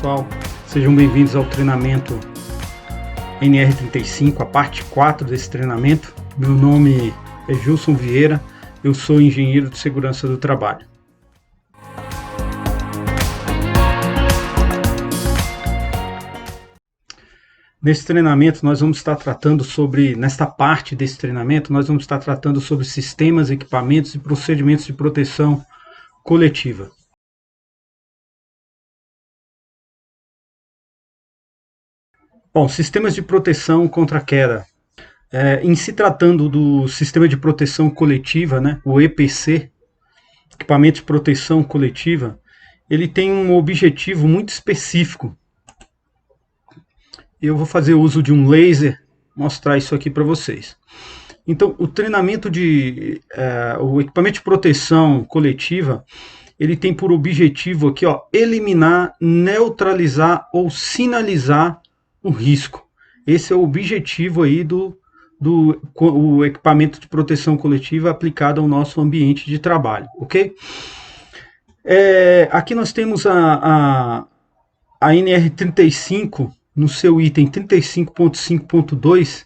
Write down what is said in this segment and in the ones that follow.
pessoal, sejam bem-vindos ao treinamento NR35, a parte 4 desse treinamento. Meu nome é Gilson Vieira, eu sou engenheiro de segurança do trabalho. Nesse treinamento nós vamos estar tratando sobre, nesta parte desse treinamento, nós vamos estar tratando sobre sistemas, equipamentos e procedimentos de proteção coletiva. Bom, sistemas de proteção contra queda. Em se tratando do sistema de proteção coletiva, né, o EPC, equipamento de proteção coletiva, ele tem um objetivo muito específico. Eu vou fazer uso de um laser, mostrar isso aqui para vocês. Então, o treinamento o equipamento de proteção coletiva, ele tem por objetivo aqui, ó, eliminar, neutralizar ou sinalizar o risco. Esse é o objetivo aí do equipamento de proteção coletiva aplicado ao nosso ambiente de trabalho, ok? Aqui nós temos a NR35, no seu item 35.5.2,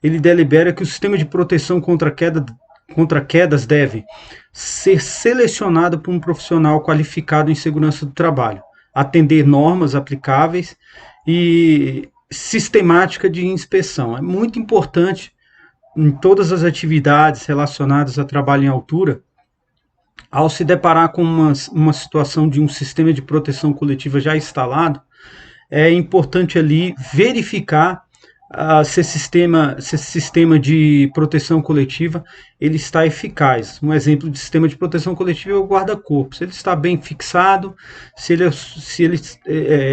ele delibera que o sistema de proteção contra quedas deve ser selecionado por um profissional qualificado em segurança do trabalho, atender normas aplicáveis e sistemática de inspeção. É muito importante em todas as atividades relacionadas a trabalho em altura, ao se deparar com uma situação de um sistema de proteção coletiva já instalado, é importante ali verificar se esse sistema de proteção coletiva ele está eficaz. Um exemplo de sistema de proteção coletiva é o guarda-corpo. Se ele está bem fixado, se ele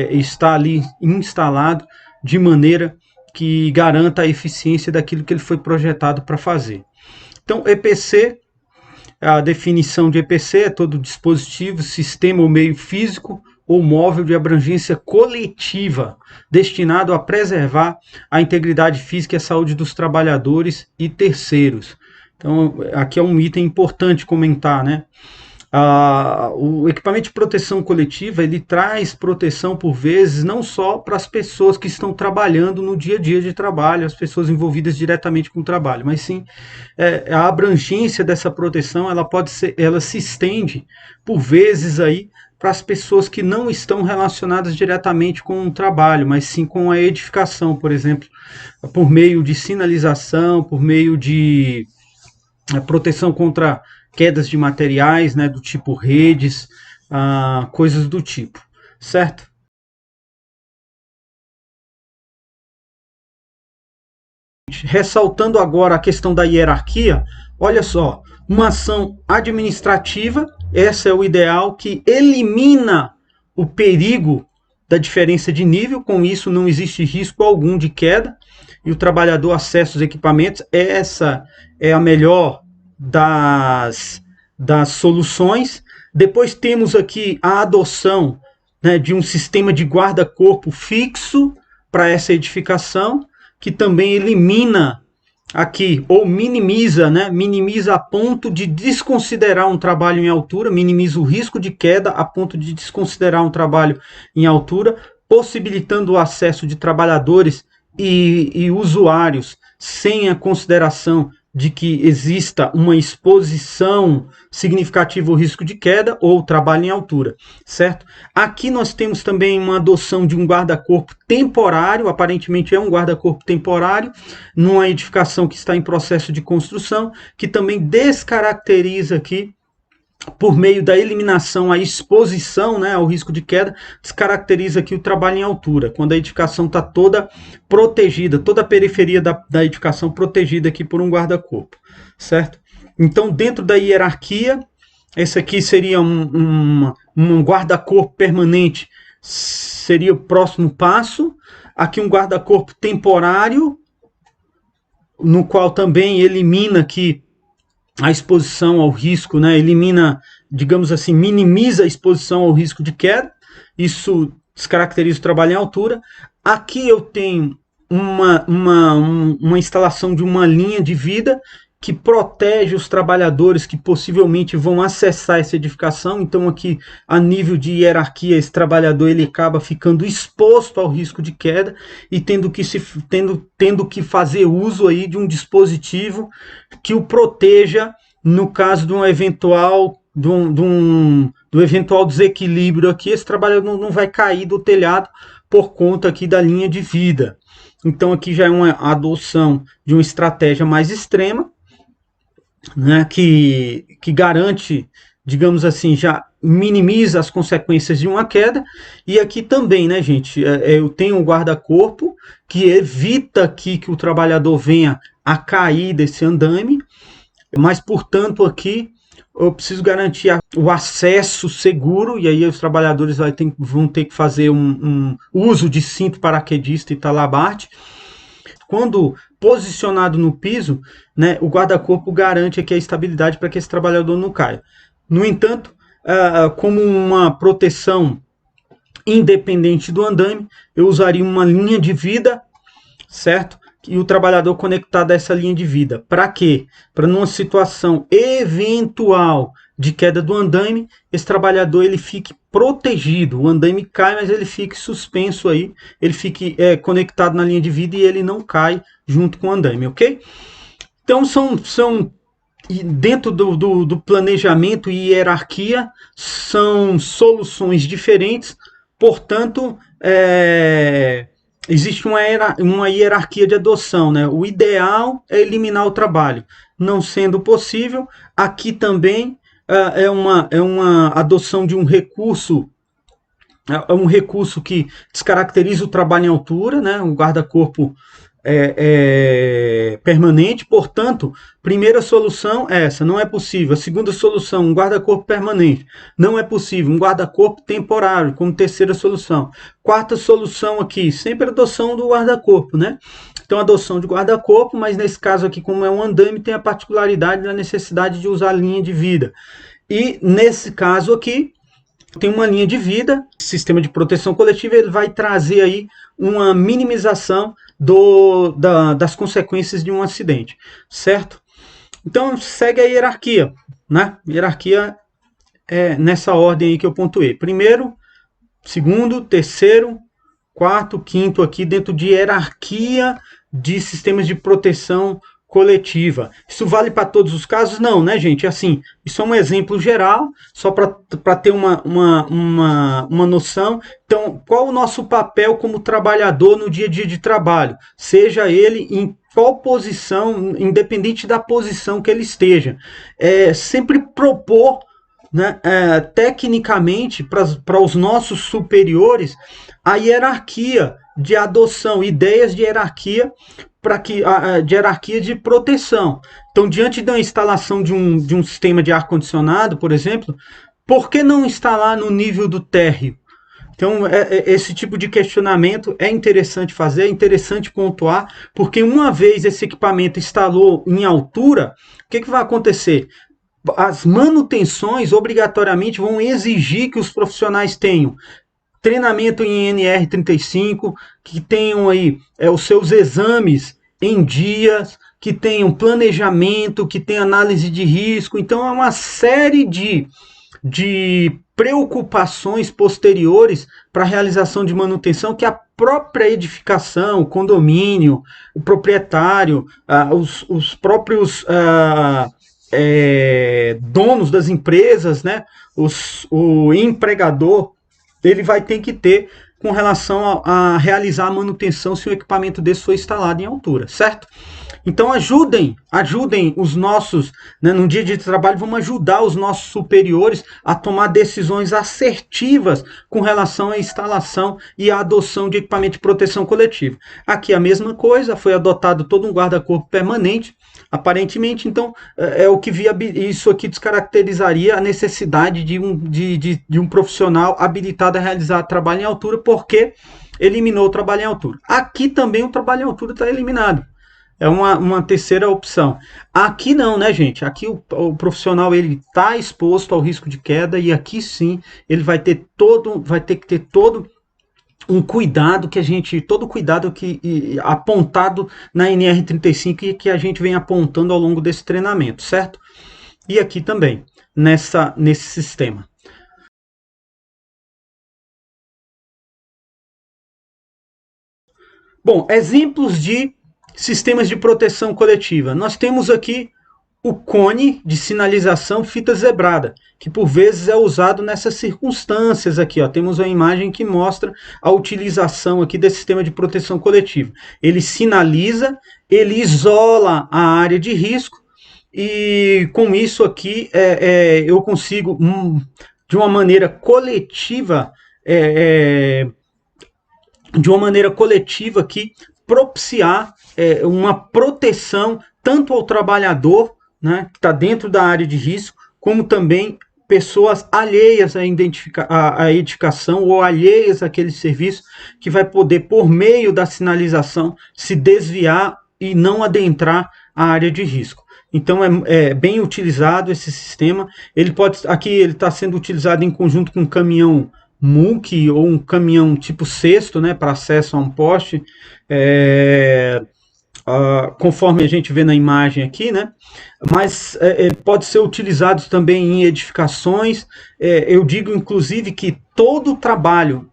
está ali instalado de maneira que garanta a eficiência daquilo que ele foi projetado para fazer. Então, EPC, a definição de EPC é todo dispositivo, sistema ou meio físico ou móvel de abrangência coletiva, destinado a preservar a integridade física e a saúde dos trabalhadores e terceiros. Então, aqui é um item importante comentar, né? O equipamento de proteção coletiva, ele traz proteção, por vezes, não só para as pessoas que estão trabalhando no dia a dia de trabalho, as pessoas envolvidas diretamente com o trabalho, mas sim, a abrangência dessa proteção, ela se estende, por vezes, aí, para as pessoas que não estão relacionadas diretamente com o trabalho, mas sim com a edificação, por exemplo, por meio de sinalização, por meio de proteção contra quedas de materiais, né, do tipo redes, coisas do tipo, certo? Ressaltando agora a questão da hierarquia, olha só, uma ação administrativa, essa é o ideal, que elimina o perigo da diferença de nível, com isso não existe risco algum de queda, e o trabalhador acessa os equipamentos. Essa é a melhor das soluções. Depois temos aqui a adoção, né, de um sistema de guarda-corpo fixo para essa edificação, que também elimina aqui, ou minimiza, né, minimiza a ponto de desconsiderar um trabalho em altura, minimiza o risco de queda a ponto de desconsiderar um trabalho em altura, possibilitando o acesso de trabalhadores e usuários sem a consideração de que exista uma exposição significativa ao risco de queda ou trabalho em altura, certo? Aqui nós temos também uma adoção de um guarda-corpo temporário, aparentemente é um guarda-corpo temporário, numa edificação que está em processo de construção, que também descaracteriza aqui, por meio da eliminação, a exposição, né, ao risco de queda, descaracteriza aqui o trabalho em altura, quando a edificação está toda protegida, toda a periferia da edificação protegida aqui por um guarda-corpo, certo? Então, dentro da hierarquia, esse aqui seria um guarda-corpo permanente, seria o próximo passo. Aqui um guarda-corpo temporário, no qual também elimina aqui a exposição ao risco, né? Elimina, digamos assim, minimiza a exposição ao risco de queda. Isso descaracteriza o trabalho em altura. Aqui eu tenho uma instalação de uma linha de vida que protege os trabalhadores que possivelmente vão acessar essa edificação. Então aqui, a nível de hierarquia, esse trabalhador ele acaba ficando exposto ao risco de queda e tendo que fazer uso aí de um dispositivo que o proteja no caso de um eventual do eventual desequilíbrio aqui. Esse trabalhador não vai cair do telhado por conta aqui da linha de vida. Então aqui já é uma adoção de uma estratégia mais extrema, né, que garante, digamos assim, já minimiza as consequências de uma queda. E aqui também, né, gente, eu tenho um guarda-corpo que evita aqui que o trabalhador venha a cair desse andaime, mas, portanto, aqui eu preciso garantir o acesso seguro, e aí os trabalhadores vão ter que fazer um uso de cinto paraquedista e talabarte. Quando posicionado no piso, né, o guarda-corpo garante aqui a estabilidade para que esse trabalhador não caia. No entanto, como uma proteção independente do andaime, eu usaria uma linha de vida, certo? E o trabalhador conectado a essa linha de vida. Para quê? Para numa situação eventual de queda do andaime, esse trabalhador ele fique protegido. O andaime cai, mas ele fique suspenso aí, ele fique conectado na linha de vida e ele não cai junto com o andaime, ok? Então são dentro do planejamento e hierarquia, são soluções diferentes, portanto, existe uma hierarquia de adoção, né? O ideal é eliminar o trabalho. Não sendo possível, aqui também é uma adoção de um recurso que descaracteriza o trabalho em altura, né? Um guarda-corpo permanente. Portanto, primeira solução é essa, não é possível. A segunda solução, um guarda-corpo permanente, não é possível. Um guarda-corpo temporário, como terceira solução. Quarta solução aqui, sempre adoção do guarda-corpo, né? Então, adoção de guarda-corpo, mas nesse caso aqui, como é um andaime, tem a particularidade da necessidade de usar linha de vida. E nesse caso aqui, tem uma linha de vida, sistema de proteção coletiva, ele vai trazer aí uma minimização das consequências de um acidente, certo? Então, segue a hierarquia, né? Hierarquia é nessa ordem aí que eu pontuei. Primeiro, segundo, terceiro, quarto, quinto aqui dentro de hierarquia de sistemas de proteção coletiva. Isso vale para todos os casos? Não, né, gente? Assim, isso é um exemplo geral, só para ter uma noção. Então, qual o nosso papel como trabalhador no dia a dia de trabalho? Seja ele em qual posição, independente da posição que ele esteja. Sempre propor, né, tecnicamente para os nossos superiores a hierarquia de adoção, ideias de hierarquia de hierarquia de proteção. Então, diante da instalação de um sistema de ar-condicionado, por exemplo, por que não instalar no nível do térreo? Então, esse tipo de questionamento é interessante fazer, é interessante pontuar, porque uma vez esse equipamento instalou em altura, o que vai acontecer? As manutenções obrigatoriamente vão exigir que os profissionais tenham treinamento em NR35, que tenham aí os seus exames em dias, que tenham planejamento, que tenham análise de risco. Então é uma série de preocupações posteriores para a realização de manutenção que a própria edificação, o condomínio, o proprietário, os próprios donos das empresas, né, o empregador, ele vai ter que ter com relação a realizar a manutenção se o equipamento desse for instalado em altura, certo? Então ajudem os nossos, né, no dia de trabalho, vamos ajudar os nossos superiores a tomar decisões assertivas com relação à instalação e à adoção de equipamento de proteção coletiva. Aqui a mesma coisa, foi adotado todo um guarda-corpo permanente, aparentemente, então o que isso aqui descaracterizaria a necessidade de um profissional habilitado a realizar trabalho em altura, porque eliminou o trabalho em altura. Aqui também o trabalho em altura está eliminado. É uma terceira opção. Aqui não, né, gente? Aqui o profissional ele está exposto ao risco de queda, e aqui sim ele vai ter que ter todo um cuidado que a gente, todo cuidado que apontado na NR35 e que a gente vem apontando ao longo desse treinamento, certo? E aqui também, nesse sistema. Bom, exemplos de sistemas de proteção coletiva. Nós temos aqui o cone de sinalização fita zebrada, que por vezes é usado nessas circunstâncias aqui, ó. Temos uma imagem que mostra a utilização aqui desse sistema de proteção coletiva. Ele sinaliza, ele isola a área de risco e com isso aqui eu consigo, de uma maneira coletiva, aqui, propiciar uma proteção tanto ao trabalhador, né, que está dentro da área de risco, como também pessoas alheias à edificação ou alheias àquele serviço, que vai poder, por meio da sinalização, se desviar e não adentrar a área de risco. Então é bem utilizado esse sistema. Aqui ele está sendo utilizado em conjunto com um caminhão MUC ou um caminhão tipo cesto, né, para acesso a um poste, conforme a gente vê na imagem aqui, né? Mas pode ser utilizado também em edificações. Eu digo, inclusive, que todo o trabalho,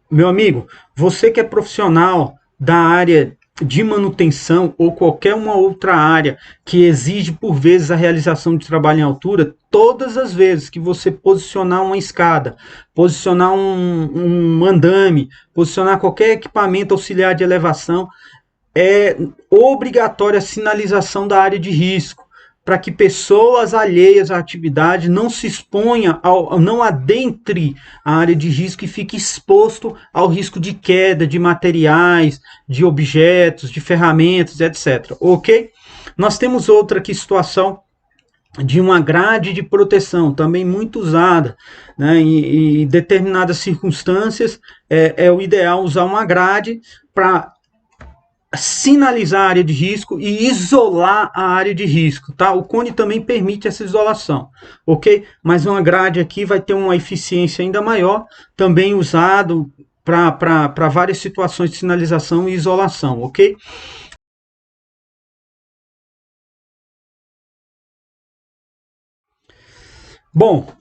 meu amigo, você que é profissional da área de manutenção ou qualquer uma outra área que exige por vezes a realização de trabalho em altura, todas as vezes que você posicionar uma escada, posicionar um andame, posicionar qualquer equipamento auxiliar de elevação, é obrigatória a sinalização da área de risco, para que pessoas alheias à atividade não se exponham, não adentre a área de risco e fique exposto ao risco de queda de materiais, de objetos, de ferramentas, etc. Ok? Nós temos outra aqui situação de uma grade de proteção, também muito usada, né? Em determinadas circunstâncias é o ideal usar uma grade para sinalizar a área de risco e isolar a área de risco, tá? O cone também permite essa isolação, ok? Mas uma grade aqui vai ter uma eficiência ainda maior, também usado para várias situações de sinalização e isolação, ok? Bom,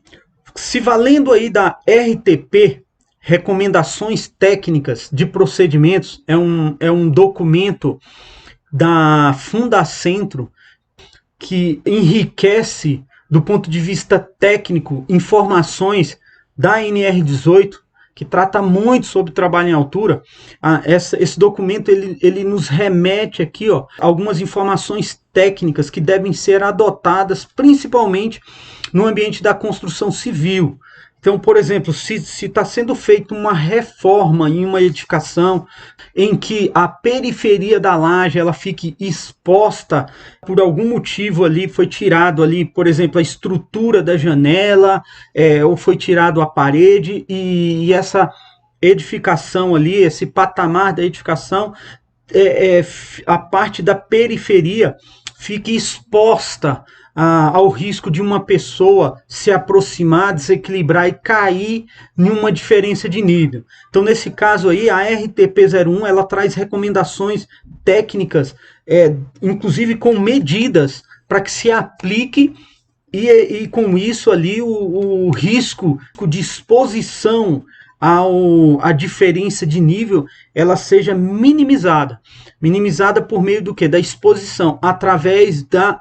se valendo aí da RTP, Recomendações Técnicas de Procedimentos, é um documento da Fundacentro que enriquece, do ponto de vista técnico, informações da NR18, que trata muito sobre trabalho em altura. Esse documento ele nos remete aqui, ó, algumas informações técnicas que devem ser adotadas principalmente no ambiente da construção civil. Então, por exemplo, se está sendo feita uma reforma em uma edificação em que a periferia da laje ela fique exposta, por algum motivo ali foi tirado ali, por exemplo, a estrutura da janela, ou foi tirado a parede, e essa edificação ali, esse patamar da edificação, a parte da periferia fique exposta ao risco de uma pessoa se aproximar, desequilibrar e cair em uma diferença de nível. Então, nesse caso aí, a RTP01 ela traz recomendações técnicas, inclusive com medidas para que se aplique e com isso ali o risco de exposição a diferença de nível ela seja minimizada. Minimizada por meio do quê? Da exposição, através da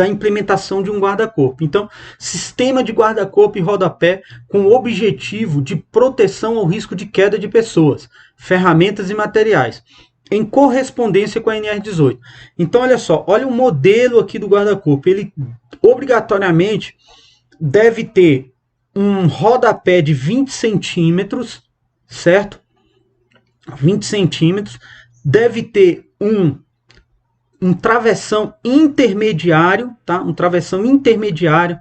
implementação de um guarda-corpo. Então, sistema de guarda-corpo e rodapé com o objetivo de proteção ao risco de queda de pessoas, ferramentas e materiais, em correspondência com a NR18. Então, olha só, olha o modelo aqui do guarda-corpo. Ele obrigatoriamente deve ter um rodapé de 20 centímetros, certo? 20 centímetros. Deve ter um travessão intermediário, tá? Um travessão intermediário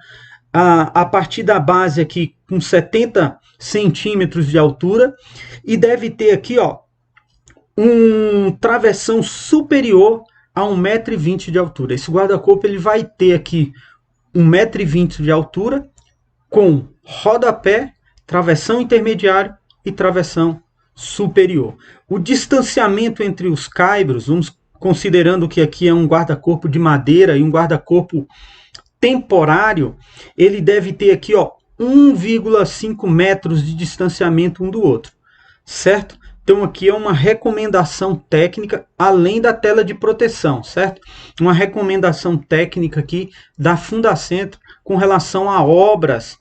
a partir da base aqui com 70 centímetros de altura, e deve ter aqui, ó, um travessão superior a 1,20 m de altura. Esse guarda-corpo ele vai ter aqui 1,20 m de altura com rodapé, travessão intermediário e travessão superior. O distanciamento entre os caibros, vamos considerando que aqui é um guarda-corpo de madeira e um guarda-corpo temporário, ele deve ter aqui, ó, 1,5 metros de distanciamento um do outro, certo? Então aqui é uma recomendação técnica, além da tela de proteção, certo? Uma recomendação técnica aqui da Fundacentro com relação a obras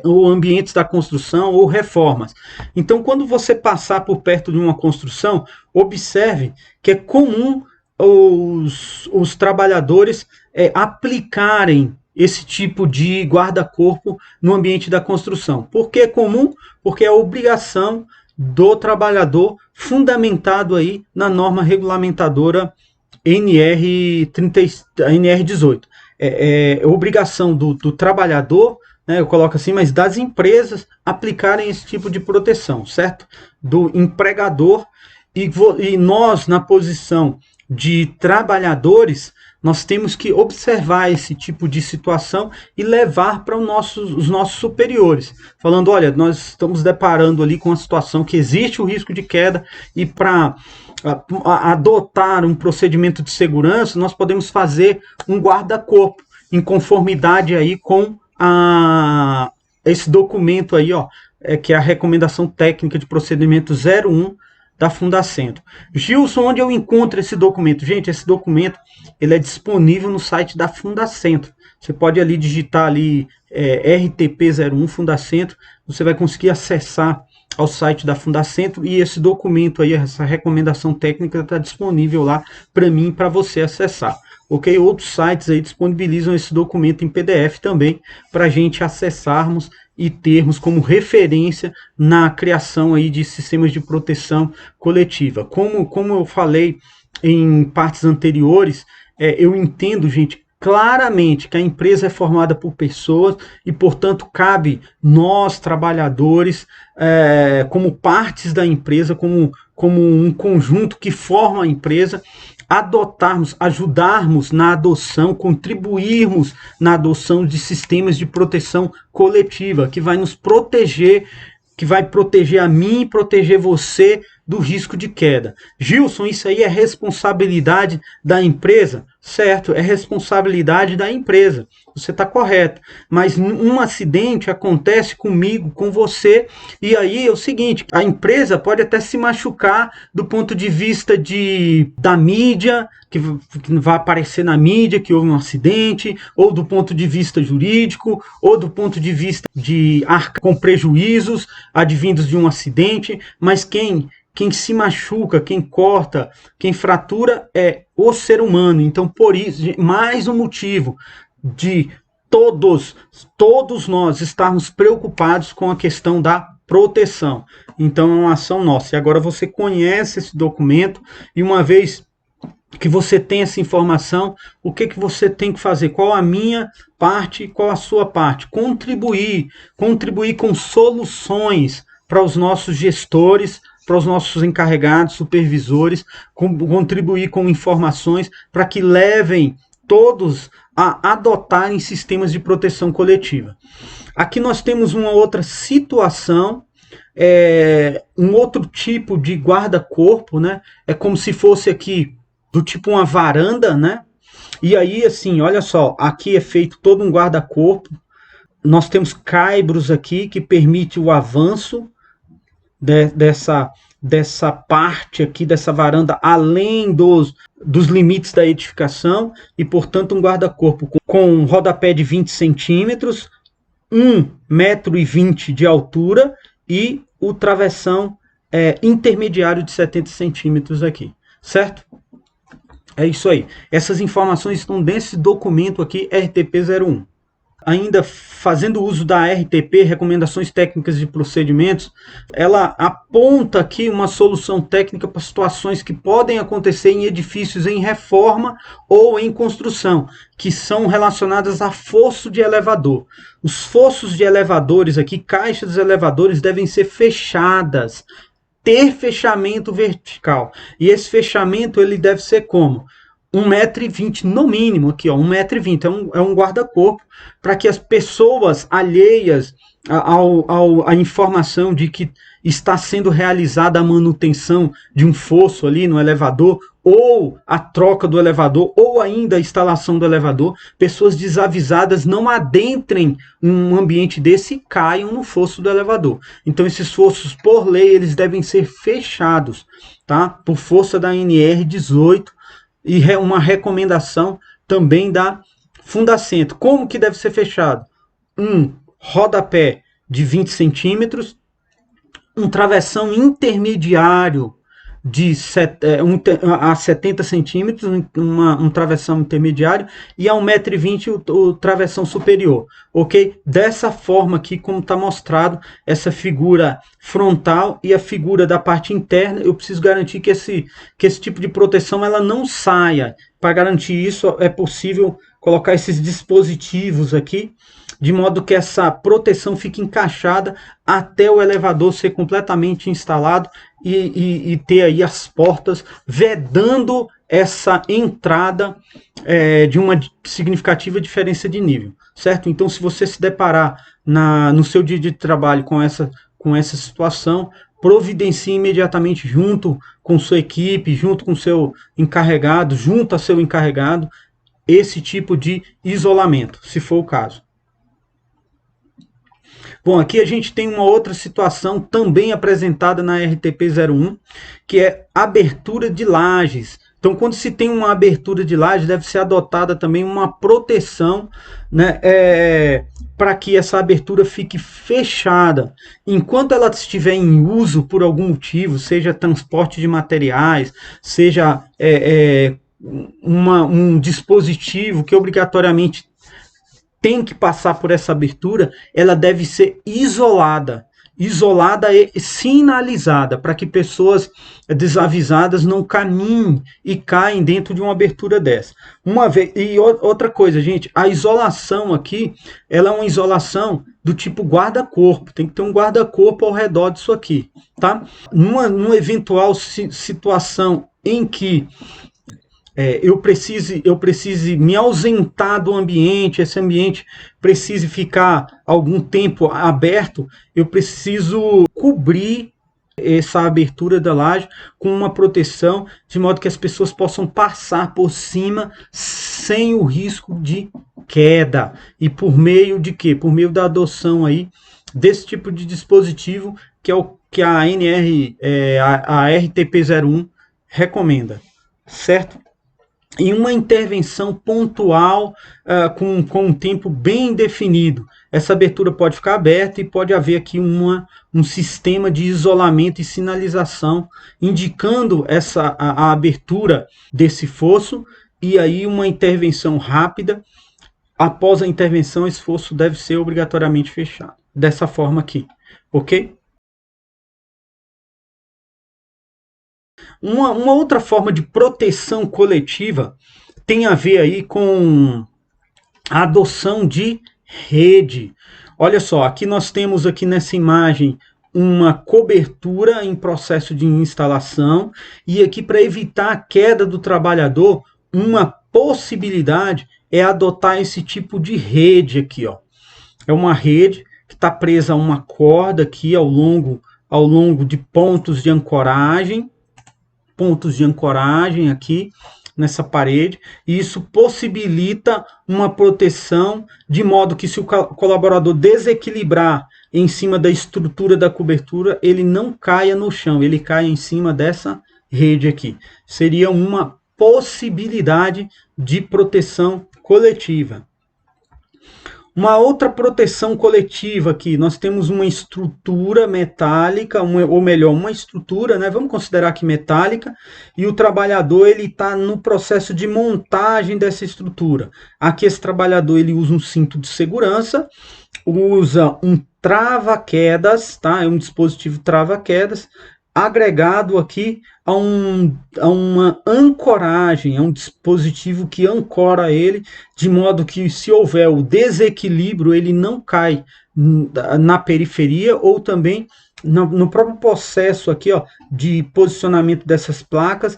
ou ambientes da construção ou reformas. Então, quando você passar por perto de uma construção, observe que é comum os trabalhadores aplicarem esse tipo de guarda-corpo no ambiente da construção. Por que é comum? Porque é a obrigação do trabalhador, fundamentado aí na norma regulamentadora NR18. É obrigação do trabalhador, né, eu coloco assim, mas das empresas aplicarem esse tipo de proteção, certo? Do empregador, e nós, na posição de trabalhadores, nós temos que observar esse tipo de situação e levar para os nossos superiores, falando, olha, nós estamos deparando ali com uma situação que existe o risco de queda, e para adotar um procedimento de segurança, nós podemos fazer um guarda-corpo em conformidade aí com esse documento aí, ó, que é a recomendação técnica de procedimento 01 da Fundacentro. Gilson, onde eu encontro esse documento? Gente, esse documento ele é disponível no site da Fundacentro. Você pode ali digitar ali RTP01 Fundacentro, você vai conseguir acessar ao site da Fundacentro, e esse documento aí, essa recomendação técnica está disponível lá para mim e para você acessar. Ok? Outros sites aí disponibilizam esse documento em PDF também para a gente acessarmos e termos como referência na criação aí de sistemas de proteção coletiva. Como eu falei em partes anteriores, eu entendo, gente, claramente que a empresa é formada por pessoas e, portanto, cabe nós, trabalhadores, como partes da empresa, como um conjunto que forma a empresa, adotarmos, ajudarmos na adoção, contribuirmos na adoção de sistemas de proteção coletiva, que vai nos proteger, que vai proteger a mim e proteger você do risco de queda. Gilson, isso aí é responsabilidade da empresa? Certo, é responsabilidade da empresa. Você está correto. Mas um acidente acontece comigo, com você, e aí é o seguinte, a empresa pode até se machucar do ponto de vista da mídia, que vai aparecer na mídia que houve um acidente, ou do ponto de vista jurídico, ou do ponto de vista de arcar com prejuízos advindos de um acidente, mas quem se machuca, quem corta, quem fratura é o ser humano. Então, por isso, mais um motivo de todos nós estarmos preocupados com a questão da proteção. Então, é uma ação nossa. E agora você conhece esse documento, e uma vez que você tem essa informação, o que você tem que fazer? Qual a minha parte, qual a sua parte? Contribuir com soluções para os nossos gestores, para os nossos encarregados, supervisores, contribuir com informações para que levem todos a adotarem sistemas de proteção coletiva. Aqui nós temos uma outra situação, um outro tipo de guarda-corpo, né? É como se fosse aqui do tipo uma varanda, né? E aí, assim, olha só, aqui é feito todo um guarda-corpo. Nós temos caibros aqui que permite o avanço dessa parte aqui, dessa varanda, além dos limites da edificação, e, portanto, um guarda-corpo com um rodapé de 20 centímetros, 1,20 m de altura, e o travessão intermediário de 70 centímetros aqui, certo? É isso aí. Essas informações estão nesse documento aqui, RTP01. Ainda fazendo uso da RTP, Recomendações Técnicas de Procedimentos, ela aponta aqui uma solução técnica para situações que podem acontecer em edifícios em reforma ou em construção, que são relacionadas a fosso de elevador. Os fossos de elevadores aqui, caixas dos elevadores, devem ser fechadas, ter fechamento vertical. E esse fechamento ele deve ser como? 1,20 m no mínimo, aqui ó, 1,20 m, é um guarda-corpo para que as pessoas alheias a informação de que está sendo realizada a manutenção de um fosso ali no elevador, ou a troca do elevador, ou ainda a instalação do elevador, pessoas desavisadas não adentrem um ambiente desse e caiam no fosso do elevador. Então esses fossos, por lei, eles devem ser fechados, tá? Por força da NR 18 e uma recomendação também da Fundacentro. Como que deve ser fechado? Rodapé de 20 centímetros, um travessão intermediário a 70 centímetros, um travessão intermediário, e a 1,20 m o travessão superior, ok? Dessa forma aqui, como está mostrado, essa figura frontal e a figura da parte interna, eu preciso garantir que esse tipo de proteção ela não saia. Para garantir isso, é possível colocar esses dispositivos aqui, de modo que essa proteção fique encaixada até o elevador ser completamente instalado e ter aí as portas vedando essa entrada de uma significativa diferença de nível, certo? Então, se você se deparar no seu dia de trabalho com essa situação, providencie imediatamente junto com sua equipe, junto com seu encarregado, junto a seu encarregado, esse tipo de isolamento, se for o caso. Bom, aqui a gente tem uma outra situação também apresentada na RTP01, que é abertura de lajes. Então, quando se tem uma abertura de laje, deve ser adotada também uma proteção, né, para que essa abertura fique fechada. Enquanto ela estiver em uso por algum motivo, seja transporte de materiais, seja um dispositivo que obrigatoriamente tem que passar por essa abertura, ela deve ser isolada e sinalizada, para que pessoas desavisadas não caminhem e caem dentro de uma abertura dessa. E outra coisa, gente, a isolação aqui, ela é uma isolação do tipo guarda-corpo, tem que ter um guarda-corpo ao redor disso aqui, tá? Numa eventual situação em que eu precise me ausentar do ambiente, esse ambiente precise ficar algum tempo aberto, eu preciso cobrir essa abertura da laje com uma proteção, de modo que as pessoas possam passar por cima sem o risco de queda. E por meio de quê? Por meio da adoção aí desse tipo de dispositivo, que é o que a RTP01 recomenda, certo? Em uma intervenção pontual, com um tempo bem definido. Essa abertura pode ficar aberta e pode haver aqui um sistema de isolamento e sinalização, indicando a abertura desse fosso, e aí uma intervenção rápida. Após a intervenção, esse fosso deve ser obrigatoriamente fechado. Dessa forma aqui, ok? Uma outra forma de proteção coletiva tem a ver aí com a adoção de rede. Olha só, aqui nós temos aqui nessa imagem uma cobertura em processo de instalação, e aqui, para evitar a queda do trabalhador, uma possibilidade é adotar esse tipo de rede aqui, ó. É uma rede que está presa a uma corda aqui ao longo de pontos de ancoragem aqui nessa parede, e isso possibilita uma proteção, de modo que, se o colaborador desequilibrar em cima da estrutura da cobertura, ele não caia no chão, ele cai em cima dessa rede aqui. Seria uma possibilidade de proteção coletiva. Uma outra proteção coletiva aqui, nós temos uma estrutura metálica, ou melhor, uma estrutura, né? Vamos considerar que metálica, e o trabalhador ele está no processo de montagem dessa estrutura. Aqui esse trabalhador ele usa um cinto de segurança, usa um trava-quedas, tá? É um dispositivo trava-quedas, agregado aqui a uma ancoragem, é um dispositivo que ancora ele, de modo que, se houver o desequilíbrio, ele não cai na periferia, ou também no próprio processo aqui, ó, de posicionamento dessas placas.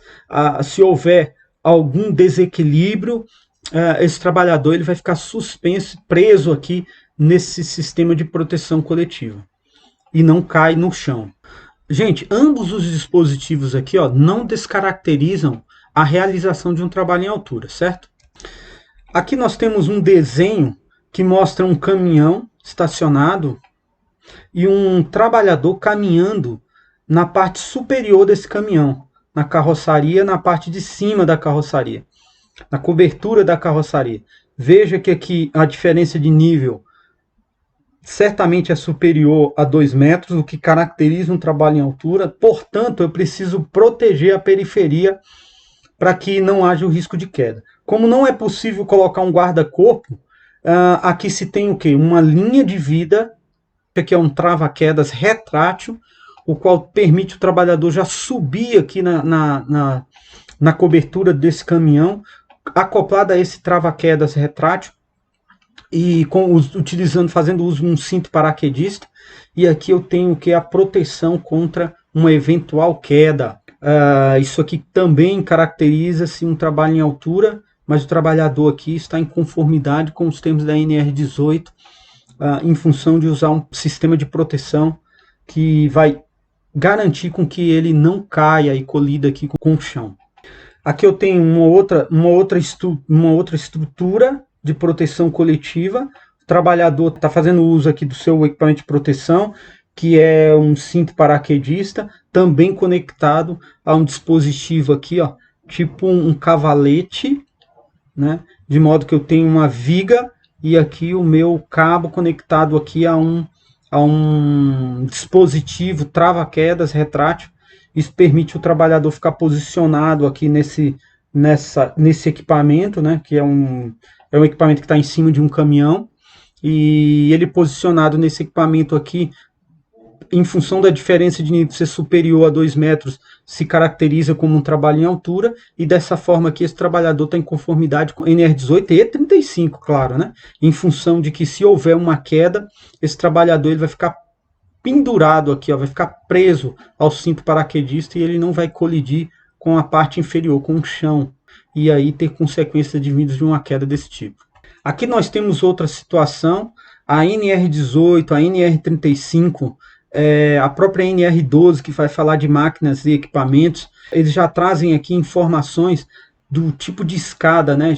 Se houver algum desequilíbrio, esse trabalhador ele vai ficar suspenso, preso aqui nesse sistema de proteção coletiva e não cai no chão. Gente, ambos os dispositivos aqui, ó, não descaracterizam a realização de um trabalho em altura, certo? Aqui nós temos um desenho que mostra um caminhão estacionado e um trabalhador caminhando na parte superior desse caminhão, na carroçaria, na parte de cima da carroçaria, na cobertura da carroçaria. Veja que aqui a diferença de nível certamente é superior a 2 metros, o que caracteriza um trabalho em altura. Portanto, eu preciso proteger a periferia para que não haja o risco de queda. Como não é possível colocar um guarda-corpo, aqui se tem o quê? Uma linha de vida, que é um trava-quedas retrátil, o qual permite o trabalhador já subir aqui na cobertura desse caminhão, acoplado a esse trava-quedas retrátil, e fazendo uso de um cinto paraquedista. E aqui eu tenho que a proteção contra uma eventual queda. Isso aqui também caracteriza-se um trabalho em altura, mas o trabalhador aqui está em conformidade com os termos da NR18, em função de usar um sistema de proteção que vai garantir com que ele não caia e colida aqui com o chão. Aqui eu tenho uma outra estrutura de proteção coletiva. O trabalhador está fazendo uso aqui do seu equipamento de proteção, que é um cinto paraquedista, também conectado a um dispositivo aqui, ó, tipo um cavalete, né? De modo que eu tenho uma viga e aqui o meu cabo conectado aqui a um dispositivo trava-quedas retrátil. Isso permite o trabalhador ficar posicionado aqui nesse equipamento, né? Que é um equipamento que está em cima de um caminhão, e ele posicionado nesse equipamento aqui, em função da diferença de nível ser superior a 2 metros, se caracteriza como um trabalho em altura, e dessa forma aqui esse trabalhador está em conformidade com NR18 e E35, claro, né? Em função de que se houver uma queda, esse trabalhador ele vai ficar pendurado aqui, ó, vai ficar preso ao cinto paraquedista e ele não vai colidir com a parte inferior, com o chão, e aí ter consequências advindas de uma queda desse tipo. Aqui nós temos outra situação, a NR18, a NR35, a própria NR12, que vai falar de máquinas e equipamentos, eles já trazem aqui informações do tipo de escada, né,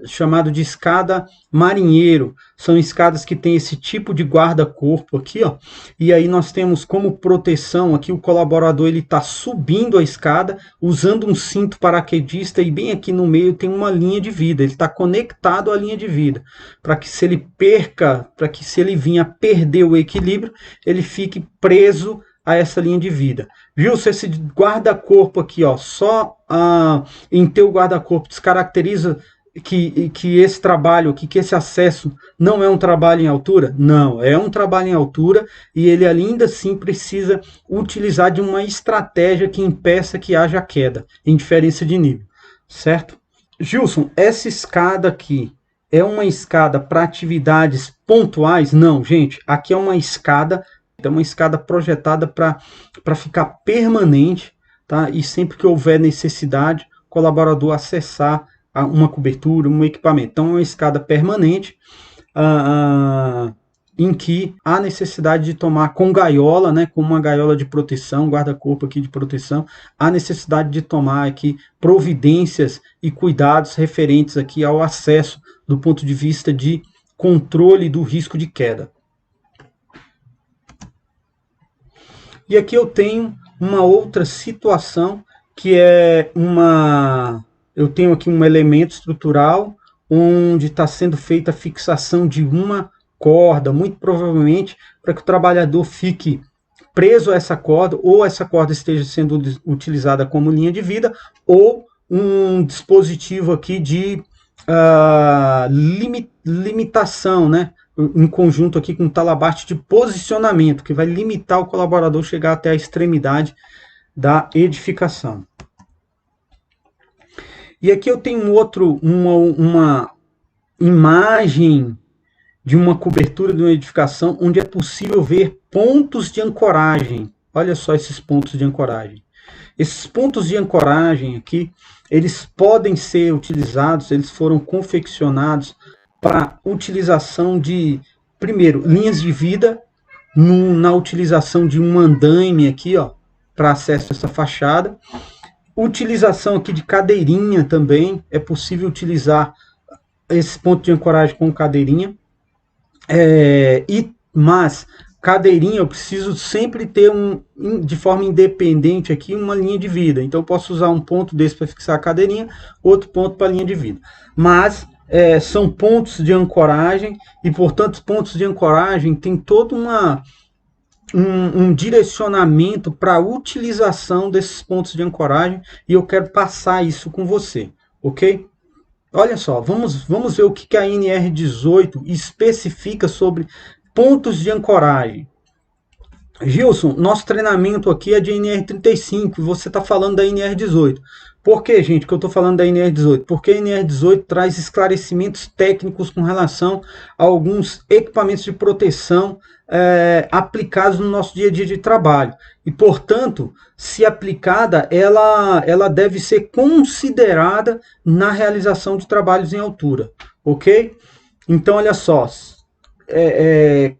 chamado de escada marinheiro. São escadas que tem esse tipo de guarda-corpo aqui, ó. E aí nós temos como proteção aqui o colaborador, ele está subindo a escada usando um cinto paraquedista, e bem aqui no meio tem uma linha de vida. Ele está conectado à linha de vida, para que se ele vinha perder o equilíbrio, ele fique preso a essa linha de vida. Viu? Se esse guarda-corpo aqui, ó, só em ter o guarda-corpo descaracteriza que esse trabalho aqui, que esse acesso não é um trabalho em altura? Não, é um trabalho em altura, e ele ainda assim precisa utilizar de uma estratégia que impeça que haja queda em diferença de nível, certo? Gilson, essa escada aqui é uma escada para atividades pontuais? Não, gente, aqui é uma escada projetada para ficar permanente, tá? E sempre que houver necessidade, o colaborador acessar uma cobertura, um equipamento. Então, é uma escada permanente, em que há necessidade de tomar com gaiola, né, com uma gaiola de proteção, guarda-corpo aqui de proteção, há necessidade de tomar aqui providências e cuidados referentes aqui ao acesso do ponto de vista de controle do risco de queda. E aqui eu tenho uma outra situação, que é eu tenho aqui um elemento estrutural onde está sendo feita a fixação de uma corda, muito provavelmente para que o trabalhador fique preso a essa corda, ou essa corda esteja sendo utilizada como linha de vida, ou um dispositivo aqui de limitação, né? Em conjunto aqui com um talabarte de posicionamento, que vai limitar o colaborador chegar até a extremidade da edificação. E aqui eu tenho uma imagem de uma cobertura de uma edificação onde é possível ver pontos de ancoragem. Olha só esses pontos de ancoragem. Esses pontos de ancoragem aqui, eles podem ser utilizados, eles foram confeccionados para utilização de primeiro, linhas de vida na utilização de um andaime aqui, ó, para acesso a essa fachada. Utilização aqui de cadeirinha também, é possível utilizar esse ponto de ancoragem com cadeirinha. Mas cadeirinha eu preciso sempre ter de forma independente aqui uma linha de vida. Então eu posso usar um ponto desse para fixar a cadeirinha, outro ponto para a linha de vida. Mas são pontos de ancoragem e, portanto, pontos de ancoragem tem todo um direcionamento para a utilização desses pontos de ancoragem e eu quero passar isso com você, ok? Olha só, vamos ver o que a NR18 especifica sobre pontos de ancoragem. Gilson, nosso treinamento aqui é de NR35 e você está falando da NR18. Por que, gente, que eu estou falando da NR18? Porque a NR18 traz esclarecimentos técnicos com relação a alguns equipamentos de proteção aplicados no nosso dia a dia de trabalho. E, portanto, se aplicada, ela deve ser considerada na realização de trabalhos em altura. Ok? Então, olha só.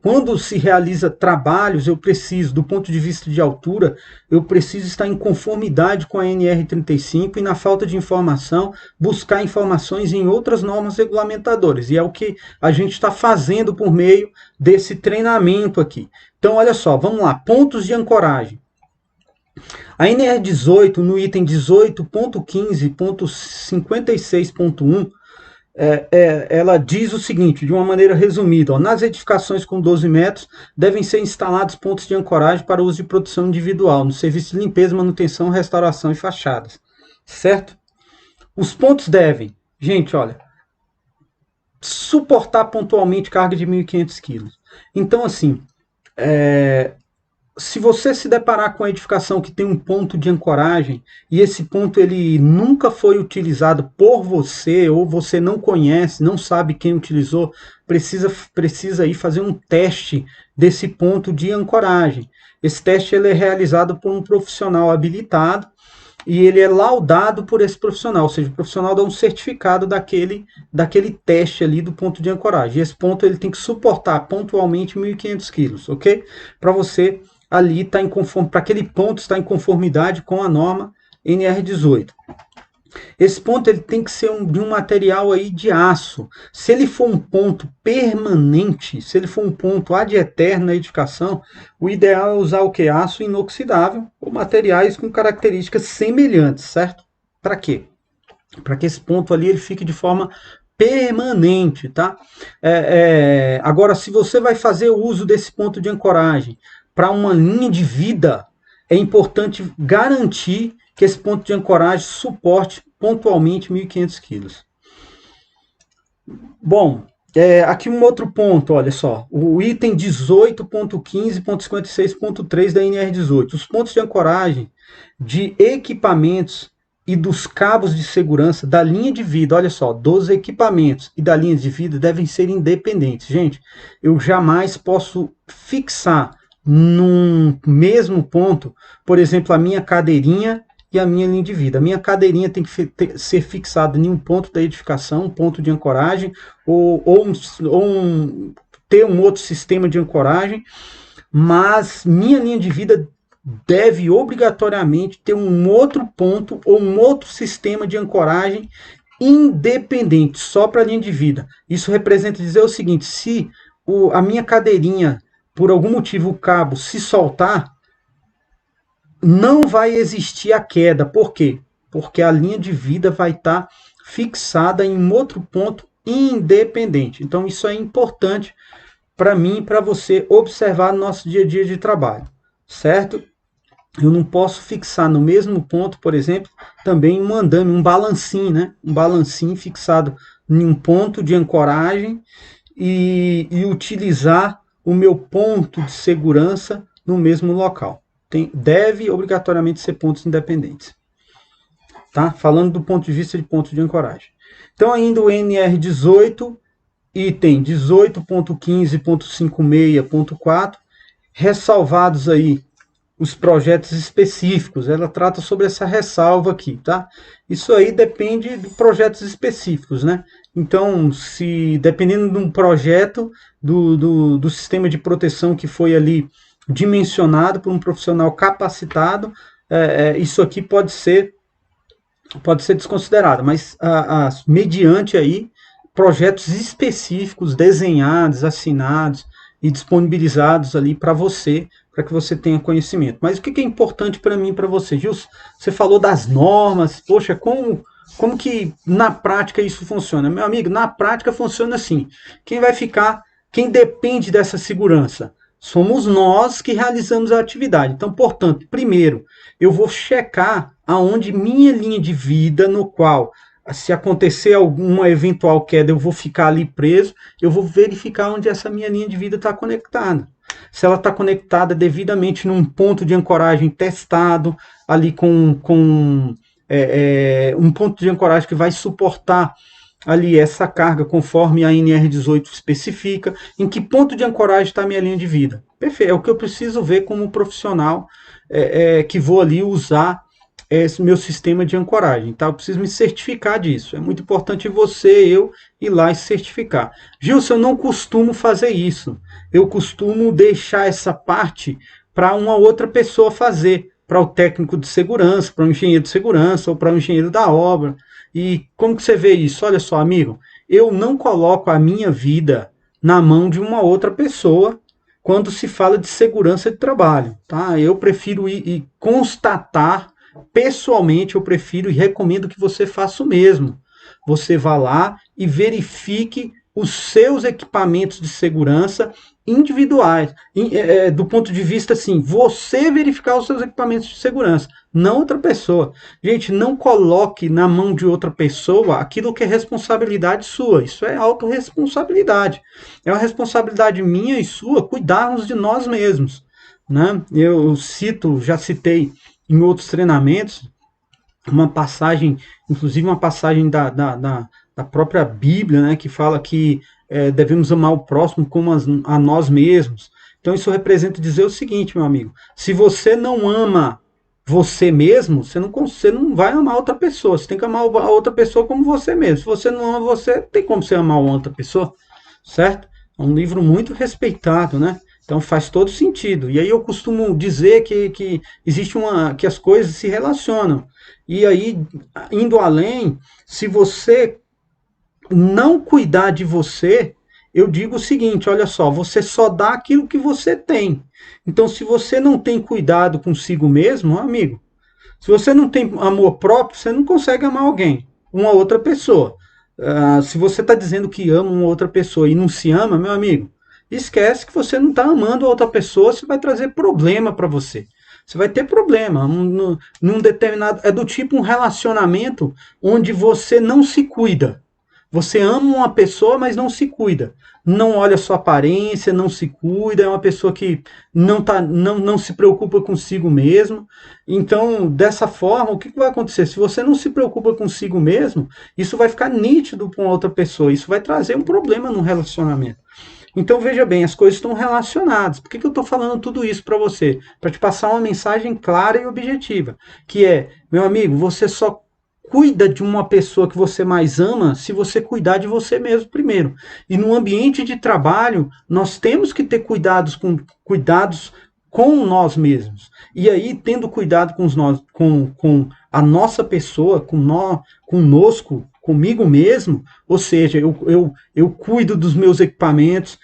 Quando se realiza trabalhos, eu preciso, do ponto de vista de altura, eu preciso estar em conformidade com a NR35 e, na falta de informação, buscar informações em outras normas regulamentadoras. E é o que a gente está fazendo por meio desse treinamento aqui. Então, olha só, vamos lá, pontos de ancoragem. A NR18, no item 18.15.56.1, ela diz o seguinte, de uma maneira resumida, ó, nas edificações com 12 metros devem ser instalados pontos de ancoragem para uso de produção individual, no serviço de limpeza, manutenção, restauração e fachadas, certo? Os pontos devem, gente, olha, suportar pontualmente carga de 1.500 kg. Então, assim, se você se deparar com a edificação que tem um ponto de ancoragem e esse ponto ele nunca foi utilizado por você ou você não conhece, não sabe quem utilizou, precisa ir fazer um teste desse ponto de ancoragem. Esse teste ele é realizado por um profissional habilitado e ele é laudado por esse profissional, ou seja, o profissional dá um certificado daquele teste ali do ponto de ancoragem. E esse ponto ele tem que suportar pontualmente 1.500 kg, ok? Para você ali está para aquele ponto estar em conformidade com a norma NR18. Esse ponto ele tem que ser de um material aí de aço. Se ele for um ponto permanente, se ele for um ponto ad eterno na edificação, o ideal é usar o que? Aço inoxidável ou materiais com características semelhantes, certo? Para quê? Para que esse ponto ali ele fique de forma permanente, tá? Agora, se você vai fazer o uso desse ponto de ancoragem para uma linha de vida, é importante garantir que esse ponto de ancoragem suporte pontualmente 1.500 kg. Bom, aqui um outro ponto, olha só, o item 18.15.56.3 da NR18. Os pontos de ancoragem de equipamentos e dos cabos de segurança da linha de vida, olha só, dos equipamentos e da linha de vida devem ser independentes. Gente, eu jamais posso fixar num mesmo ponto, por exemplo, a minha cadeirinha e a minha linha de vida. A minha cadeirinha tem que ser fixada em um ponto da edificação, um ponto de ancoragem, ter um outro sistema de ancoragem, mas minha linha de vida deve obrigatoriamente ter um outro ponto ou um outro sistema de ancoragem independente, só para a linha de vida. Isso representa dizer o seguinte, se a minha cadeirinha, por algum motivo o cabo se soltar, não vai existir a queda. Por quê? Porque a linha de vida vai estar fixada em um outro ponto independente. Então isso é importante para mim e para você observar no nosso dia a dia de trabalho, certo? Eu não posso fixar no mesmo ponto, por exemplo, também um andame, um balancinho, né? Um balancinho fixado em um ponto de ancoragem e utilizar o meu ponto de segurança no mesmo local. Deve obrigatoriamente ser pontos independentes. Tá? Falando do ponto de vista de ponto de ancoragem. Então, ainda o NR18, item 18.15.56.4, ressalvados aí os projetos específicos. Ela trata sobre essa ressalva aqui, tá? Isso aí depende de projetos específicos, né? Então, se dependendo de um projeto do sistema de proteção que foi ali dimensionado por um profissional capacitado, isso aqui pode ser desconsiderado, mas mediante aí projetos específicos desenhados, assinados e disponibilizados ali para você, para que você tenha conhecimento. Mas o que é importante para mim e para você, Gilson? Você falou das normas, poxa, como que na prática isso funciona? Meu amigo, na prática funciona assim. Quem depende dessa segurança? Somos nós que realizamos a atividade. Então, portanto, primeiro, eu vou checar aonde minha linha de vida, no qual, se acontecer alguma eventual queda, eu vou ficar ali preso, eu vou verificar onde essa minha linha de vida está conectada. Se ela está conectada devidamente num ponto de ancoragem testado, ali com um ponto de ancoragem que vai suportar ali essa carga conforme a NR18 especifica, em que ponto de ancoragem está a minha linha de vida. Perfeito, é o que eu preciso ver como profissional que vou ali usar esse meu sistema de ancoragem, tá? Eu preciso me certificar disso. É muito importante eu ir lá e certificar. Gilson, eu não costumo fazer isso. Eu costumo deixar essa parte para uma outra pessoa fazer, para o técnico de segurança, para o engenheiro de segurança ou para o engenheiro da obra. E como que você vê isso? Olha só, amigo, eu não coloco a minha vida na mão de uma outra pessoa quando se fala de segurança de trabalho, tá? Eu prefiro ir constatar pessoalmente, eu prefiro e recomendo que você faça o mesmo. Você vá lá e verifique os seus equipamentos de segurança individuais, do ponto de vista assim, você verificar os seus equipamentos de segurança, não outra pessoa. Gente, não coloque na mão de outra pessoa aquilo que é responsabilidade sua. Isso é autorresponsabilidade. É uma responsabilidade minha e sua cuidarmos de nós mesmos, né? Eu já citei em outros treinamentos uma passagem, inclusive uma passagem da própria Bíblia, né, que fala que devemos amar o próximo como a nós mesmos. Então isso representa dizer o seguinte, meu amigo, se você não ama você mesmo, você não vai amar outra pessoa, você tem que amar a outra pessoa como você mesmo. Se você não ama você, tem como você amar outra pessoa, certo? É um livro muito respeitado, né? Então faz todo sentido. E aí eu costumo dizer que existe que as coisas se relacionam. E aí, indo além, se você não cuidar de você, eu digo o seguinte, olha só, você só dá aquilo que você tem. Então, se você não tem cuidado consigo mesmo, amigo, se você não tem amor próprio, você não consegue amar alguém, uma outra pessoa. Se você está dizendo que ama uma outra pessoa e não se ama, meu amigo, esquece que você não está amando a outra pessoa, você vai trazer problema para você. Você vai ter problema num determinado. É do tipo um relacionamento onde você não se cuida. Você ama uma pessoa, mas não se cuida. Não olha a sua aparência, não se cuida, é uma pessoa que não se preocupa consigo mesmo. Então, dessa forma, o que vai acontecer? Se você não se preocupa consigo mesmo, isso vai ficar nítido para uma outra pessoa. Isso vai trazer um problema no relacionamento. Então veja bem, as coisas estão relacionadas. Por que eu estou falando tudo isso para você? Para te passar uma mensagem clara e objetiva, que é, meu amigo, você só cuida de uma pessoa que você mais ama se você cuidar de você mesmo primeiro. E no ambiente de trabalho, nós temos que ter cuidados com nós mesmos. E aí, tendo cuidado com a nossa pessoa, conosco, comigo mesmo, ou seja, eu cuido dos meus equipamentos,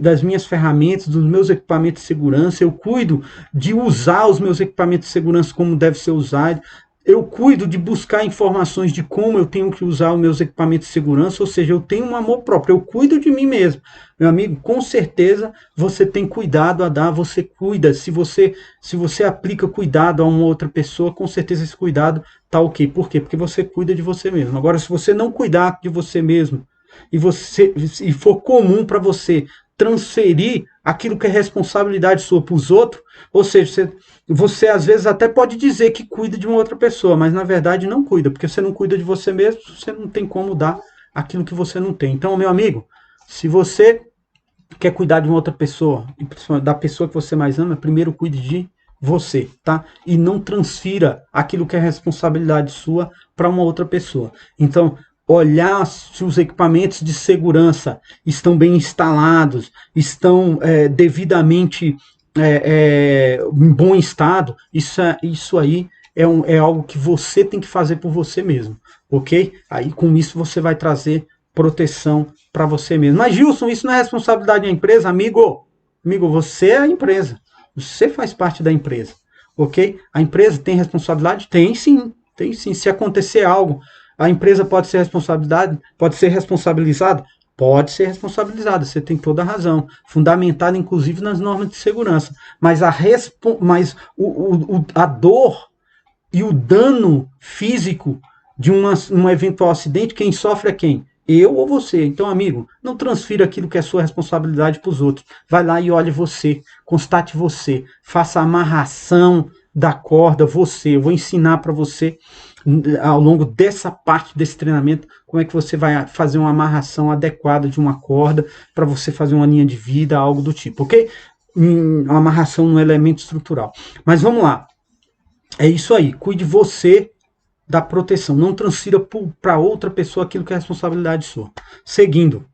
das minhas ferramentas, dos meus equipamentos de segurança, eu cuido de usar os meus equipamentos de segurança como deve ser usado, eu cuido de buscar informações de como eu tenho que usar os meus equipamentos de segurança, ou seja, eu tenho um amor próprio, eu cuido de mim mesmo. Meu amigo, com certeza você tem cuidado a dar, você cuida. Se você aplica cuidado a uma outra pessoa, com certeza esse cuidado tá ok. Por quê? Porque você cuida de você mesmo. Agora, se você não cuidar de você mesmo e for comum para você transferir aquilo que é responsabilidade sua para os outros, ou seja, você às vezes até pode dizer que cuida de uma outra pessoa, mas na verdade não cuida, porque você não cuida de você mesmo, você não tem como dar aquilo que você não tem. Então, meu amigo, se você quer cuidar de uma outra pessoa, e principalmente da pessoa que você mais ama, primeiro cuide de você, tá? E não transfira aquilo que é responsabilidade sua para uma outra pessoa. Então, olhar se os equipamentos de segurança estão bem instalados, estão devidamente em bom estado, isso aí é algo que você tem que fazer por você mesmo, ok? Aí com isso você vai trazer proteção para você mesmo. Mas Gilson, isso não é responsabilidade da empresa, amigo? Amigo, você é a empresa. Você faz parte da empresa, ok? A empresa tem responsabilidade? Tem sim, tem sim. Se acontecer algo, a empresa pode ser responsabilizada? Pode ser responsabilizada, você tem toda a razão. Fundamentada, inclusive, nas normas de segurança. Mas a dor e o dano físico de um eventual acidente, quem sofre é quem? Eu ou você. Então, amigo, não transfira aquilo que é sua responsabilidade para os outros. Vai lá e olhe você, constate você, faça a amarração da corda você. Eu vou ensinar para você ao longo dessa parte desse treinamento como é que você vai fazer uma amarração adequada de uma corda para você fazer uma linha de vida, algo do tipo, ok? Uma amarração no elemento estrutural. Mas vamos lá. É isso aí, cuide você da proteção, não transfira para outra pessoa aquilo que é responsabilidade sua. Seguindo.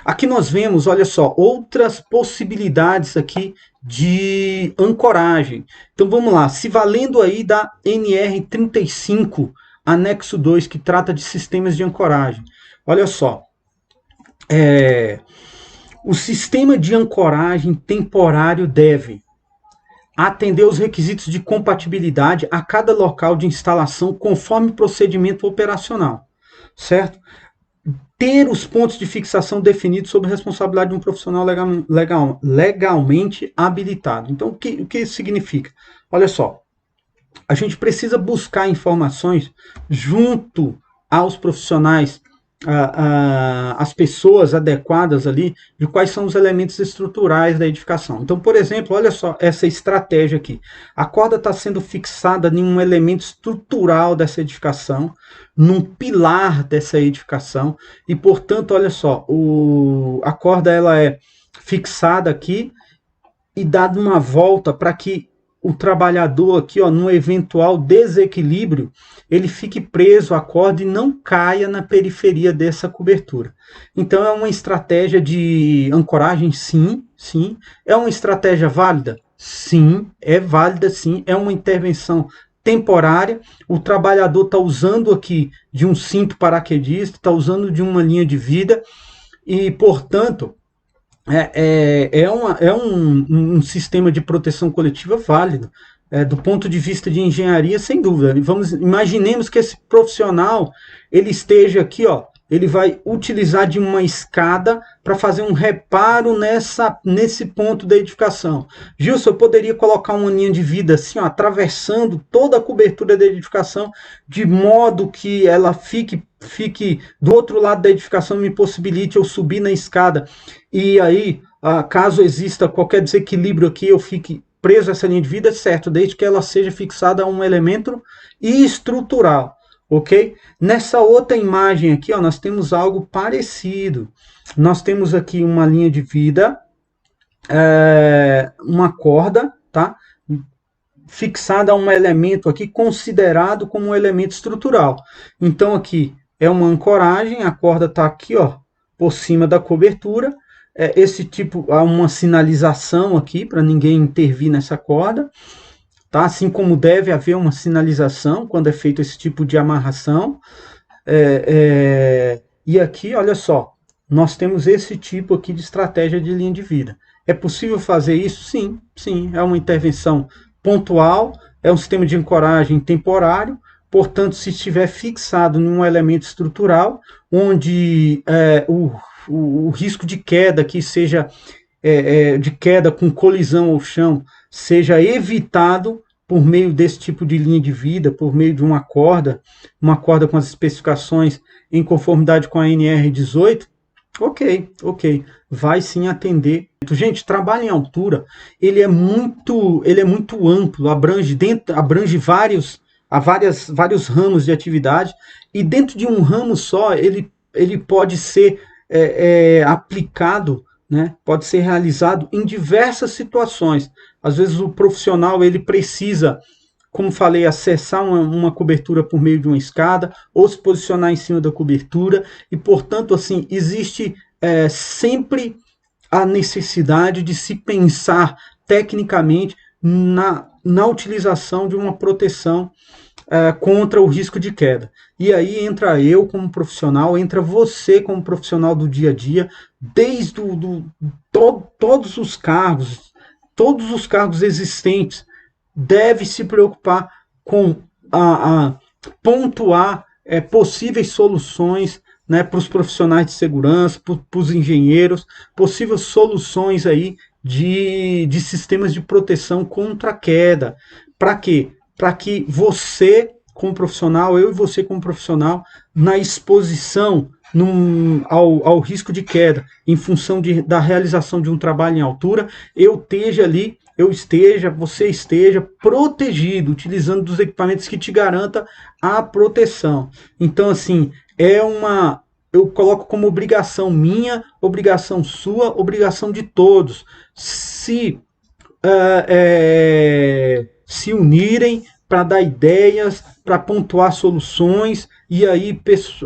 Aqui nós vemos, olha só, outras possibilidades aqui de ancoragem. Então vamos lá, se valendo aí da NR35, anexo 2, que trata de sistemas de ancoragem. Olha só, o sistema de ancoragem temporário deve atender os requisitos de compatibilidade a cada local de instalação conforme procedimento operacional, certo? Ter os pontos de fixação definidos sob responsabilidade de um profissional legalmente habilitado. Então, o que isso significa? Olha só, a gente precisa buscar informações junto aos profissionais, as pessoas adequadas ali, de quais são os elementos estruturais da edificação. Então, por exemplo, olha só essa estratégia aqui. A corda está sendo fixada em um elemento estrutural dessa edificação, num pilar dessa edificação, e, portanto, olha só, a corda ela é fixada aqui e dada uma volta para que o trabalhador aqui, ó, no eventual desequilíbrio, ele fique preso à corda e não caia na periferia dessa cobertura. Então é uma estratégia de ancoragem, sim, sim. É uma estratégia válida? Sim, é válida, sim. É uma intervenção temporária. O trabalhador está usando aqui de um cinto paraquedista, está usando de uma linha de vida e, portanto, um sistema de proteção coletiva válido, do ponto de vista de engenharia, sem dúvida. Imaginemos que esse profissional ele esteja aqui, ó, ele vai utilizar de uma escada para fazer um reparo nesse ponto da edificação. Gilson, eu poderia colocar uma linha de vida assim, ó, atravessando toda a cobertura da edificação, de modo que ela fique do outro lado da edificação, me possibilite eu subir na escada e aí, caso exista qualquer desequilíbrio aqui, eu fique preso a essa linha de vida, certo, desde que ela seja fixada a um elemento estrutural, ok? Nessa outra imagem aqui, ó, nós temos algo parecido. Nós temos aqui uma linha de vida, uma corda, tá? Fixada a um elemento aqui considerado como um elemento estrutural. Então aqui é uma ancoragem, a corda está aqui, ó, por cima da cobertura. Esse tipo, há uma sinalização aqui para ninguém intervir nessa corda, tá? Assim como deve haver uma sinalização quando é feito esse tipo de amarração. E aqui, olha só, nós temos esse tipo aqui de estratégia de linha de vida. É possível fazer isso? Sim, sim. É uma intervenção pontual, é um sistema de ancoragem temporário. Portanto, se estiver fixado num elemento estrutural, onde o risco de queda que seja de queda com colisão ao chão seja evitado por meio desse tipo de linha de vida, por meio de uma corda com as especificações em conformidade com a NR18, ok, vai sim atender. Gente, trabalho em altura, ele é muito amplo, abrange vários ramos de atividade, e dentro de um ramo só, ele pode ser aplicado, né, pode ser realizado em diversas situações. Às vezes o profissional ele precisa, como falei, acessar uma cobertura por meio de uma escada ou se posicionar em cima da cobertura e, portanto, assim, existe sempre a necessidade de se pensar tecnicamente na utilização de uma proteção contra o risco de queda. E aí entra eu como profissional, entra você como profissional do dia a dia, desde todos os cargos existentes, deve se preocupar com a pontuar possíveis soluções, né, para os profissionais de segurança, para os engenheiros, possíveis soluções aí de sistemas de proteção contra a queda. Para quê? Para que você, como profissional, eu e você como profissional, na exposição ao risco de queda, em função da realização de um trabalho em altura, você esteja protegido, utilizando dos equipamentos que te garanta a proteção. Então, assim, eu coloco como obrigação minha, obrigação sua, obrigação de todos, se unirem para dar ideias, para pontuar soluções, e aí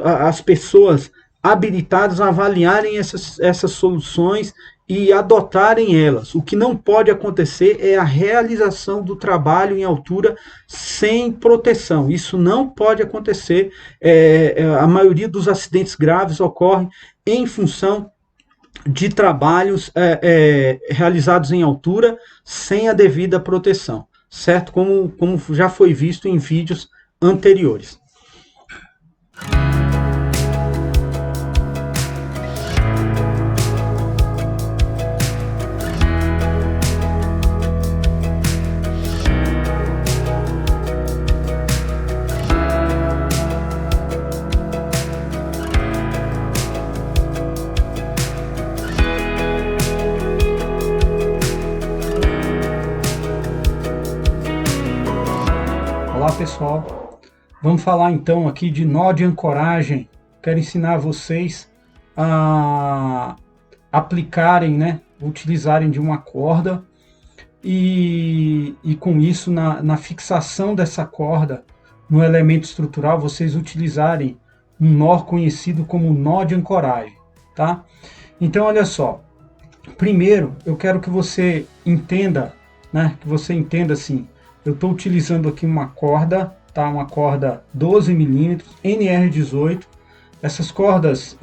as pessoas habilitadas a avaliarem essas soluções e adotarem elas. O que não pode acontecer é a realização do trabalho em altura sem proteção. Isso não pode acontecer. A maioria dos acidentes graves ocorrem em função de trabalhos realizados em altura sem a devida proteção, certo? Como já foi visto em vídeos anteriores. Olá pessoal, vamos falar então aqui de nó de ancoragem. Quero ensinar vocês a aplicarem, né, utilizarem de uma corda e com isso na fixação dessa corda no elemento estrutural vocês utilizarem um nó conhecido como nó de ancoragem, tá? Então olha só, primeiro eu quero que você entenda, né, assim. Eu estou utilizando aqui uma corda, tá? Uma corda 12 mm, NR18. Essas cordas,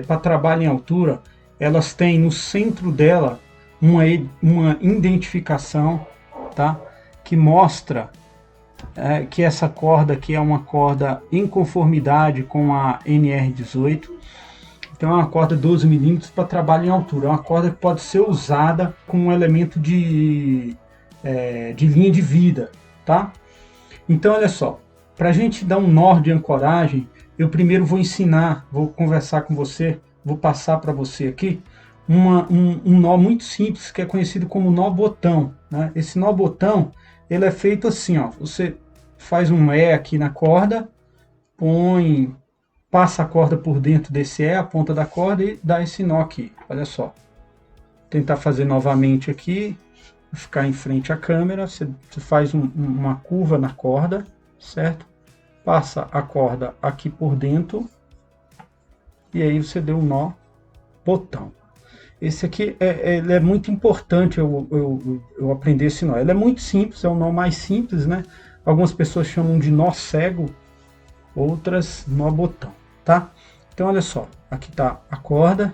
para trabalho em altura, elas têm no centro dela uma identificação, tá? Que mostra que essa corda aqui é uma corda em conformidade com a NR18. Então é uma corda 12 mm para trabalho em altura. É uma corda que pode ser usada com um elemento de linha de vida, tá? Então olha só, para a gente dar um nó de ancoragem, eu primeiro vou conversar com você, vou passar para você aqui um nó muito simples que é conhecido como nó botão, né? Esse nó botão, ele é feito assim, ó, você faz um E aqui na corda, passa a corda por dentro desse E, a ponta da corda, e dá esse nó aqui, olha só. Vou tentar fazer novamente aqui, ficar em frente à câmera, você faz uma curva na corda, certo? Passa a corda aqui por dentro e aí você deu um nó botão. Esse aqui ele é muito importante eu aprender esse nó. Ele é muito simples, é um nó mais simples, né? Algumas pessoas chamam de nó cego, outras nó botão, tá? Então olha só, aqui tá a corda,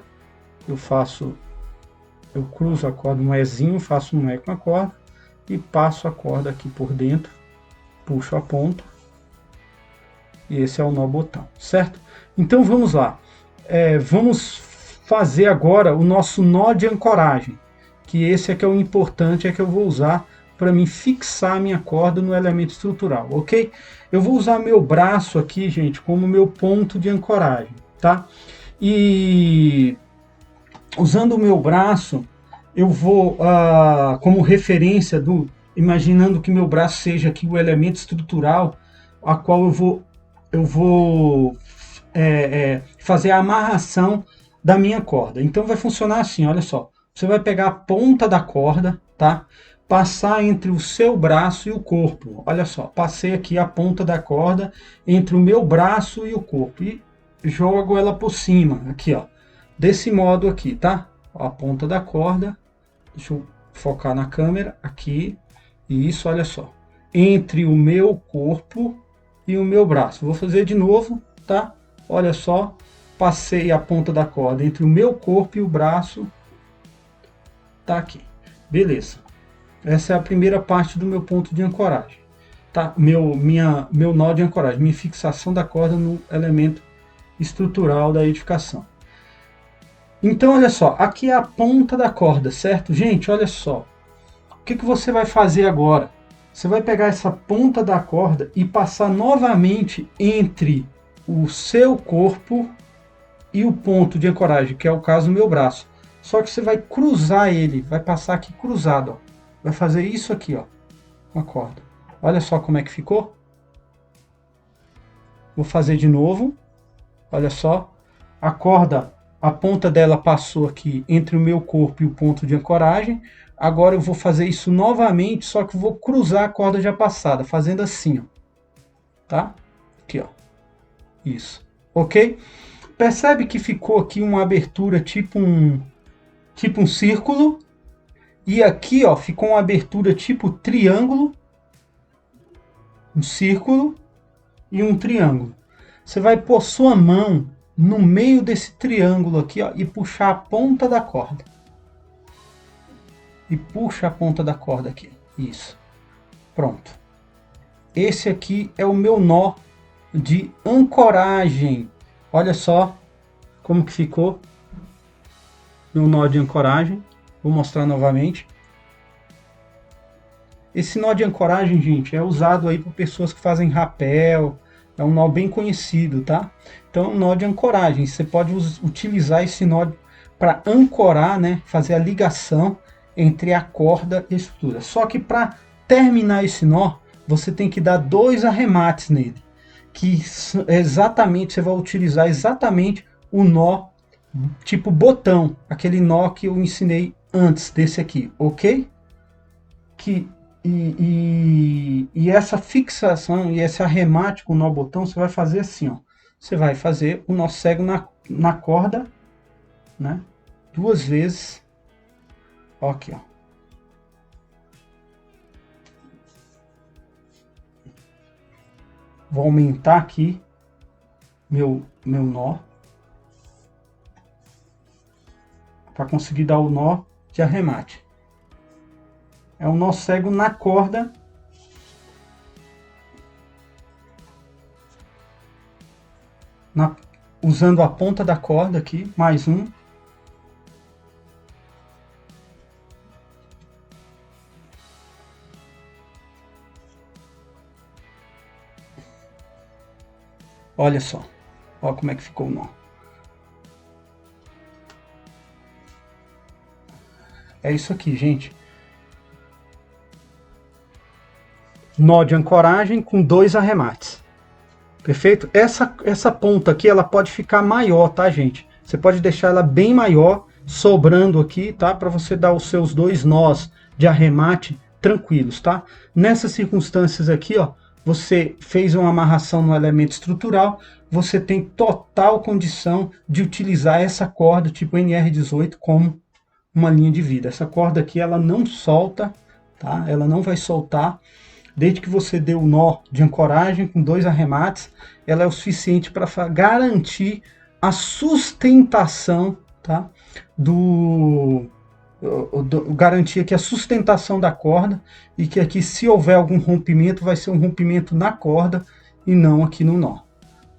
eu cruzo a corda, um Ezinho, faço um E com a corda e passo a corda aqui por dentro, puxo a ponta e esse é o nó botão, certo? Então vamos lá, vamos fazer agora o nosso nó de ancoragem, que esse é que é o importante, é que eu vou usar para mim fixar a minha corda no elemento estrutural, ok? Eu vou usar meu braço aqui, gente, como meu ponto de ancoragem, tá? E usando o meu braço, eu vou, como referência, imaginando que meu braço seja aqui o elemento estrutural, a qual eu vou fazer a amarração da minha corda. Então vai funcionar assim, olha só. Você vai pegar a ponta da corda, tá? Passar entre o seu braço e o corpo. Olha só, passei aqui a ponta da corda entre o meu braço e o corpo e jogo ela por cima, aqui ó, desse modo aqui, tá? Ó, a ponta da corda, deixa eu focar na câmera, aqui, e isso, olha só, entre o meu corpo e o meu braço. Vou fazer de novo, tá? Olha só, passei a ponta da corda entre o meu corpo e o braço, tá aqui, beleza. Essa é a primeira parte do meu ponto de ancoragem, tá? Meu nó de ancoragem, minha fixação da corda no elemento estrutural da edificação. Então, olha só, aqui é a ponta da corda, certo? Gente, olha só, o que você vai fazer agora? Você vai pegar essa ponta da corda e passar novamente entre o seu corpo e o ponto de ancoragem, que é o caso do meu braço. Só que você vai cruzar ele, vai passar aqui cruzado, ó. Vai fazer isso aqui, ó, com a corda. Olha só como é que ficou. Vou fazer de novo. Olha só, a corda, a ponta dela passou aqui entre o meu corpo e o ponto de ancoragem. Agora eu vou fazer isso novamente, só que eu vou cruzar a corda já passada, fazendo assim, ó. Tá? Aqui, ó. Isso. Ok? Percebe que ficou aqui uma abertura tipo um círculo. E aqui, ó, ficou uma abertura tipo triângulo. Um círculo e um triângulo. Você vai pôr sua mão no meio desse triângulo aqui, ó, e puxar a ponta da corda. E puxa a ponta da corda aqui. Isso. Pronto. Esse aqui é o meu nó de ancoragem. Olha só como que ficou meu nó de ancoragem. Vou mostrar novamente. Esse nó de ancoragem, gente, é usado aí por pessoas que fazem rapel. É um nó bem conhecido, tá? Então, é um nó de ancoragem. Você pode utilizar esse nó para ancorar, né? Fazer a ligação entre a corda e a estrutura. Só que para terminar esse nó, você tem que dar 2 arremates nele. Que exatamente, você vai utilizar exatamente o nó tipo botão. Aquele nó que eu ensinei antes desse aqui, ok? E essa fixação e esse arremate com o nó botão, você vai fazer assim, ó. Você vai fazer o nó cego na corda, né? 2 vezes. Ó, aqui, ó. Vou aumentar aqui meu nó para conseguir dar o nó de arremate. É um nó cego na corda. Usando a ponta da corda aqui, mais um. Olha só. Olha como é que ficou o nó. É isso aqui, gente. Nó de ancoragem com 2 arremates. Perfeito? Essa ponta aqui, ela pode ficar maior, tá, gente? Você pode deixar ela bem maior, sobrando aqui, tá? Para você dar os seus 2 nós de arremate tranquilos, tá? Nessas circunstâncias aqui, ó, você fez uma amarração no elemento estrutural, você tem total condição de utilizar essa corda tipo NR18 como uma linha de vida. Essa corda aqui, ela não solta, tá? Ela não vai soltar. Desde que você dê o nó de ancoragem com 2 arremates, ela é o suficiente para garantir a sustentação, tá? Garantir aqui a sustentação da corda e que aqui, se houver algum rompimento, vai ser um rompimento na corda e não aqui no nó.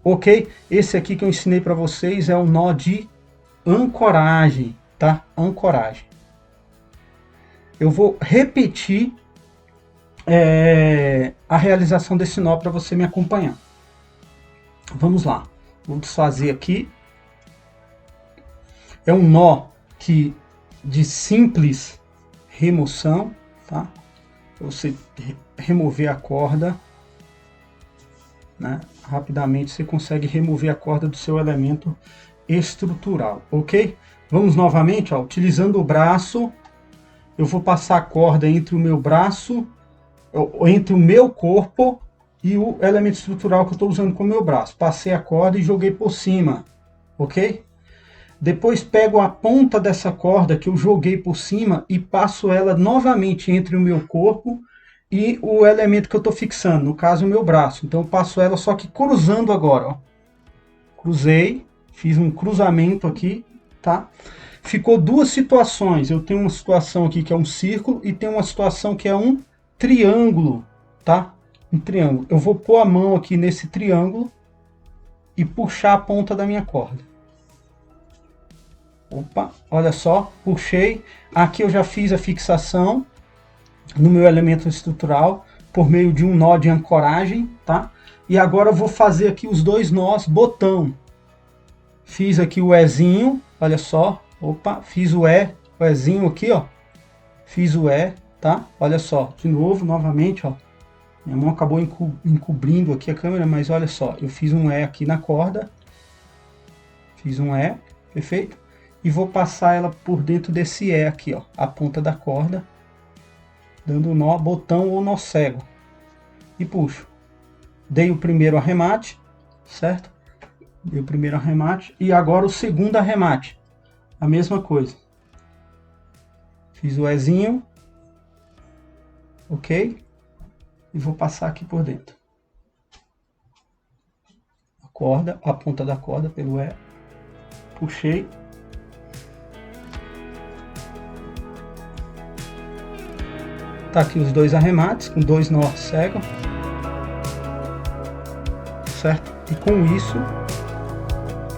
Ok? Esse aqui que eu ensinei para vocês é o nó de ancoragem, tá? Ancoragem. Eu vou repetir a realização desse nó para você me acompanhar. Vamos lá. Vou desfazer aqui. É um nó de simples remoção, tá? Você remover a corda, né? Rapidamente você consegue remover a corda do seu elemento estrutural, ok? Vamos novamente, ó, utilizando o braço, eu vou passar a corda entre o meu braço, entre o meu corpo e o elemento estrutural que eu estou usando com o meu braço. Passei a corda e joguei por cima, ok? Depois pego a ponta dessa corda que eu joguei por cima e passo ela novamente entre o meu corpo e o elemento que eu estou fixando, no caso o meu braço. Então eu passo ela só que cruzando agora, ó. Cruzei, fiz um cruzamento aqui, tá? Ficou duas situações. Eu tenho uma situação aqui que é um círculo e tem uma situação que é um triângulo, tá? Um triângulo. Eu vou pôr a mão aqui nesse triângulo e puxar a ponta da minha corda. Opa, olha só, puxei. Aqui eu já fiz a fixação no meu elemento estrutural por meio de um nó de ancoragem, tá? E agora eu vou fazer aqui os dois nós botão. Fiz aqui o Ezinho, olha só. Opa, fiz o Ezinho aqui, ó. Fiz o tá? Olha só, de novo, novamente, ó. Minha mão acabou encobrindo aqui a câmera, mas olha só. Eu fiz um aqui na corda. Fiz um perfeito? E vou passar ela por dentro desse aqui, ó. A ponta da corda. Dando nó, botão ou nó cego. E puxo. Dei o primeiro arremate, certo? Dei o primeiro arremate. E agora o segundo arremate. A mesma coisa. Fiz o Ezinho. Ok? E vou passar aqui por dentro. A corda, a ponta da corda pelo Puxei. Tá aqui os dois arremates, com dois nós cegos. Certo? E com isso,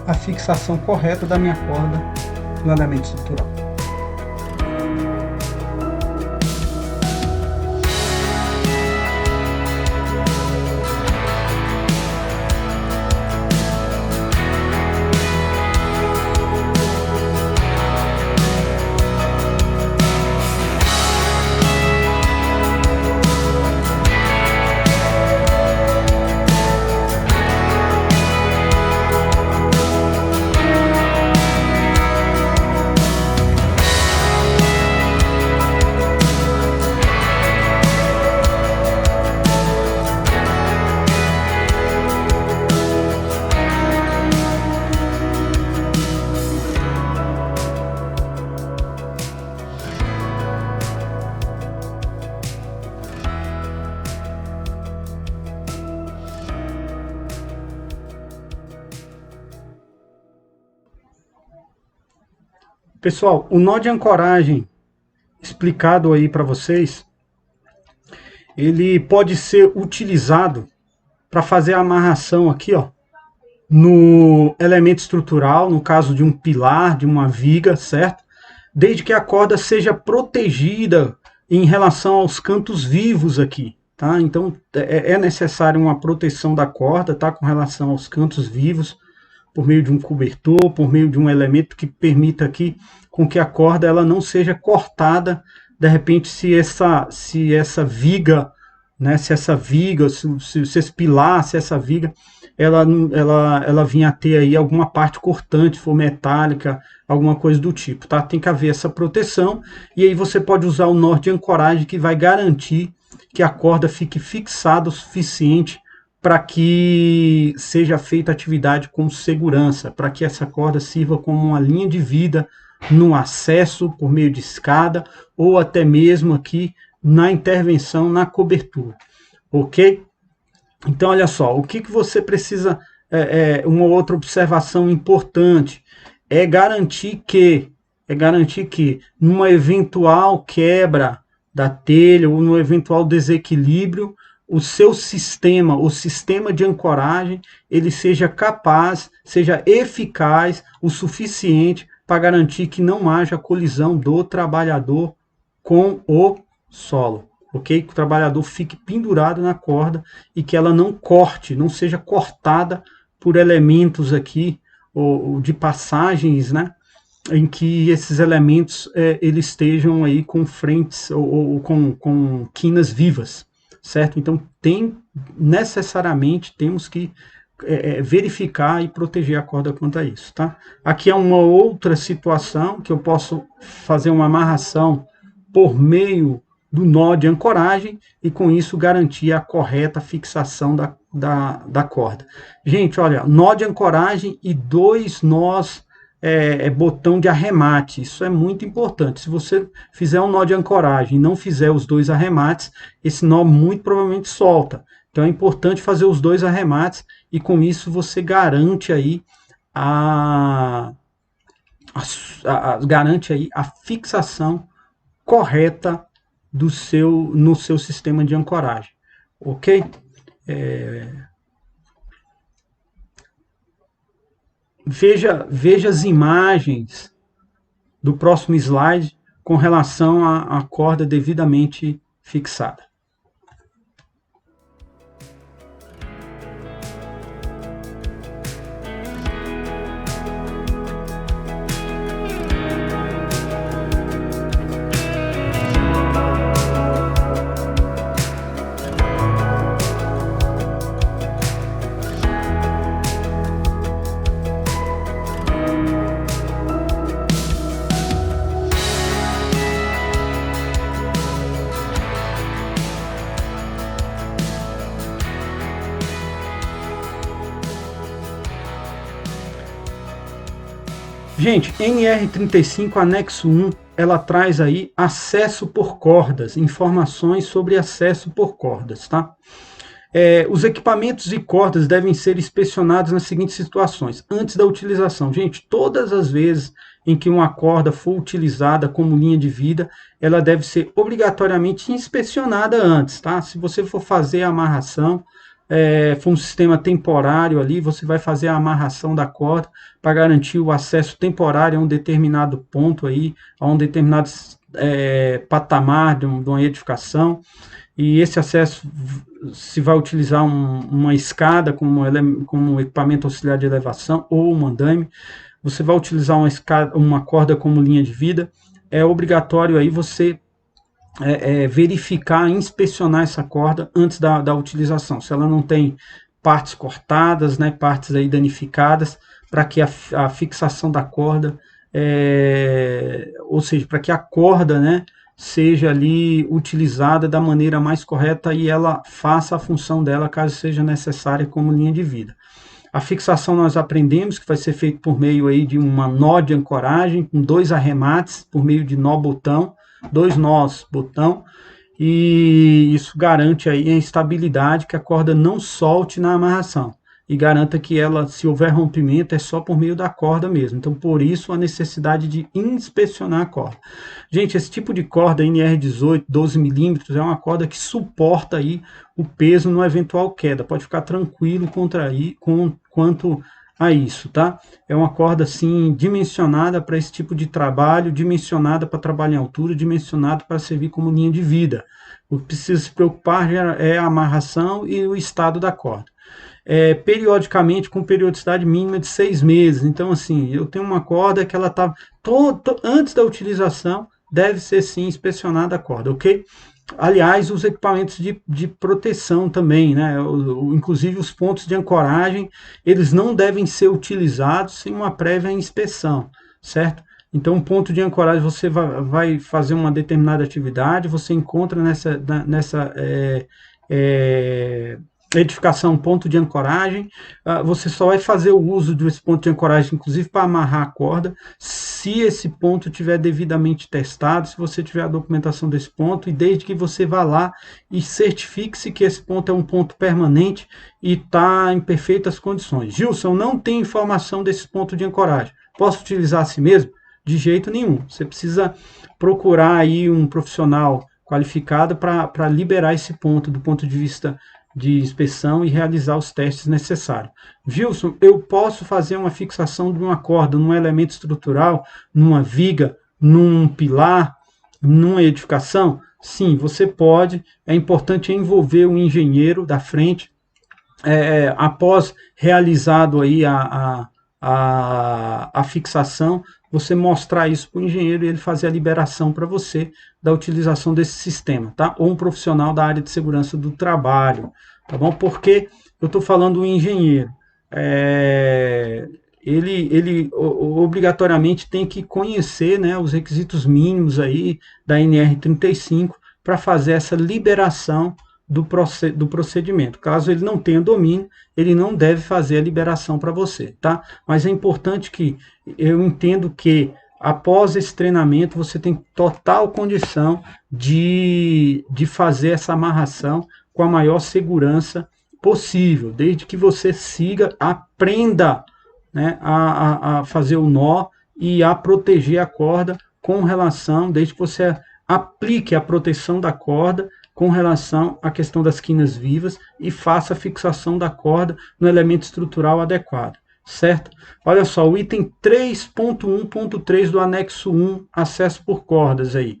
a fixação correta da minha corda no elemento estrutural. Pessoal, o nó de ancoragem explicado aí para vocês, ele pode ser utilizado para fazer a amarração aqui, ó, no elemento estrutural, no caso de um pilar, de uma viga, certo? Desde que a corda seja protegida em relação aos cantos vivos aqui, tá? Então é necessário uma proteção da corda, tá? Com relação aos cantos vivos, por meio de um cobertor, por meio de um elemento que permita aqui com que a corda ela não seja cortada, de repente se essa viga, né, se esse pilar, se essa viga, ela vinha a ter aí alguma parte cortante, for metálica, alguma coisa do tipo, tá? Tem que haver essa proteção, e aí você pode usar o nó de ancoragem que vai garantir que a corda fique fixada o suficiente para que seja feita atividade com segurança, para que essa corda sirva como uma linha de vida no acesso por meio de escada, ou até mesmo aqui na intervenção na cobertura, ok? Então, olha só, o que você precisa, uma outra observação importante, é garantir que numa eventual quebra da telha, ou no eventual desequilíbrio, o seu sistema, o sistema de ancoragem, ele seja capaz, seja eficaz o suficiente para garantir que não haja colisão do trabalhador com o solo, ok? Que o trabalhador fique pendurado na corda e que ela não corte, não seja cortada por elementos aqui, ou de passagens, né? Em que esses elementos eles estejam aí com frentes ou com quinas vivas, certo? Então necessariamente temos que verificar e proteger a corda quanto a isso, tá? Aqui é uma outra situação que eu posso fazer uma amarração por meio do nó de ancoragem e com isso garantir a correta fixação da corda. Gente, olha, nó de ancoragem e 2 nós botão de arremate, isso é muito importante. Se você fizer um nó de ancoragem e não fizer os 2 arremates, esse nó muito provavelmente solta. Então é importante fazer os 2 arremates e com isso você garante aí garante aí a fixação correta no seu sistema de ancoragem, ok? Veja as imagens do próximo slide com relação à corda devidamente fixada. Gente, NR35 anexo 1, ela traz aí acesso por cordas, informações sobre acesso por cordas, tá? Os equipamentos e cordas devem ser inspecionados nas seguintes situações, antes da utilização. Gente, todas as vezes em que uma corda for utilizada como linha de vida, ela deve ser obrigatoriamente inspecionada antes, tá? Se você for fazer a amarração, for um sistema temporário ali, você vai fazer a amarração da corda para garantir o acesso temporário a um determinado ponto aí, a um determinado patamar de uma edificação, e esse acesso se vai utilizar uma escada como equipamento auxiliar de elevação ou um andaime, você vai utilizar uma corda como linha de vida, é obrigatório aí você verificar, inspecionar essa corda antes da utilização, se ela não tem partes cortadas, né, partes aí danificadas, para que a fixação da corda, ou seja, para que a corda, né, seja ali utilizada da maneira mais correta e ela faça a função dela, caso seja necessária como linha de vida. A fixação nós aprendemos que vai ser feito por meio aí de uma nó de ancoragem, com 2 arremates, por meio de nó botão, 2 nós botão, e isso garante aí a estabilidade, que a corda não solte na amarração, e garanta que ela, se houver rompimento, é só por meio da corda mesmo. Então, por isso, a necessidade de inspecionar a corda. Gente, esse tipo de corda NR18, 12 milímetros, é uma corda que suporta aí o peso no eventual queda. Pode ficar tranquilo quanto a isso, tá? É uma corda, assim, dimensionada para esse tipo de trabalho, dimensionada para trabalho em altura, dimensionada para servir como linha de vida. O que precisa se preocupar é a amarração e o estado da corda. Periodicamente, com periodicidade mínima de 6 meses. Então, assim, eu tenho uma corda que ela está, antes da utilização, deve ser, sim, inspecionada a corda, ok? Aliás, os equipamentos de proteção também, né? Inclusive os pontos de ancoragem, eles não devem ser utilizados sem uma prévia inspeção, certo? Então, um ponto de ancoragem, você vai fazer uma determinada atividade, você encontra nessa edificação um ponto de ancoragem, você só vai fazer o uso desse ponto de ancoragem, inclusive para amarrar a corda, se esse ponto estiver devidamente testado, se você tiver a documentação desse ponto, e desde que você vá lá e certifique-se que esse ponto é um ponto permanente e está em perfeitas condições. Gilson, não tem informação desse ponto de ancoragem, posso utilizar assim mesmo? De jeito nenhum, você precisa procurar aí um profissional qualificado para liberar esse ponto, do ponto de vista de inspeção e realizar os testes necessários. Gilson, eu posso fazer uma fixação de uma corda num elemento estrutural, numa viga, num pilar, numa edificação? Sim, você pode. É importante envolver o engenheiro da frente, após realizado aí a fixação, você mostrar isso para o engenheiro e ele fazer a liberação para você da utilização desse sistema, tá? Ou um profissional da área de segurança do trabalho, tá bom? Porque eu estou falando do engenheiro. ele obrigatoriamente tem que conhecer, né, os requisitos mínimos aí da NR35 para fazer essa liberação do procedimento. Caso ele não tenha domínio, ele não deve fazer a liberação para você, tá? Mas é importante que eu entendo que após esse treinamento você tem total condição de fazer essa amarração com a maior segurança possível, desde que você siga, aprenda, né, a fazer o nó e a proteger a corda com relação, desde que você aplique a proteção da corda com relação à questão das quinas vivas e faça a fixação da corda no elemento estrutural adequado, certo? Olha só, o item 3.1.3 do anexo 1, acesso por cordas aí.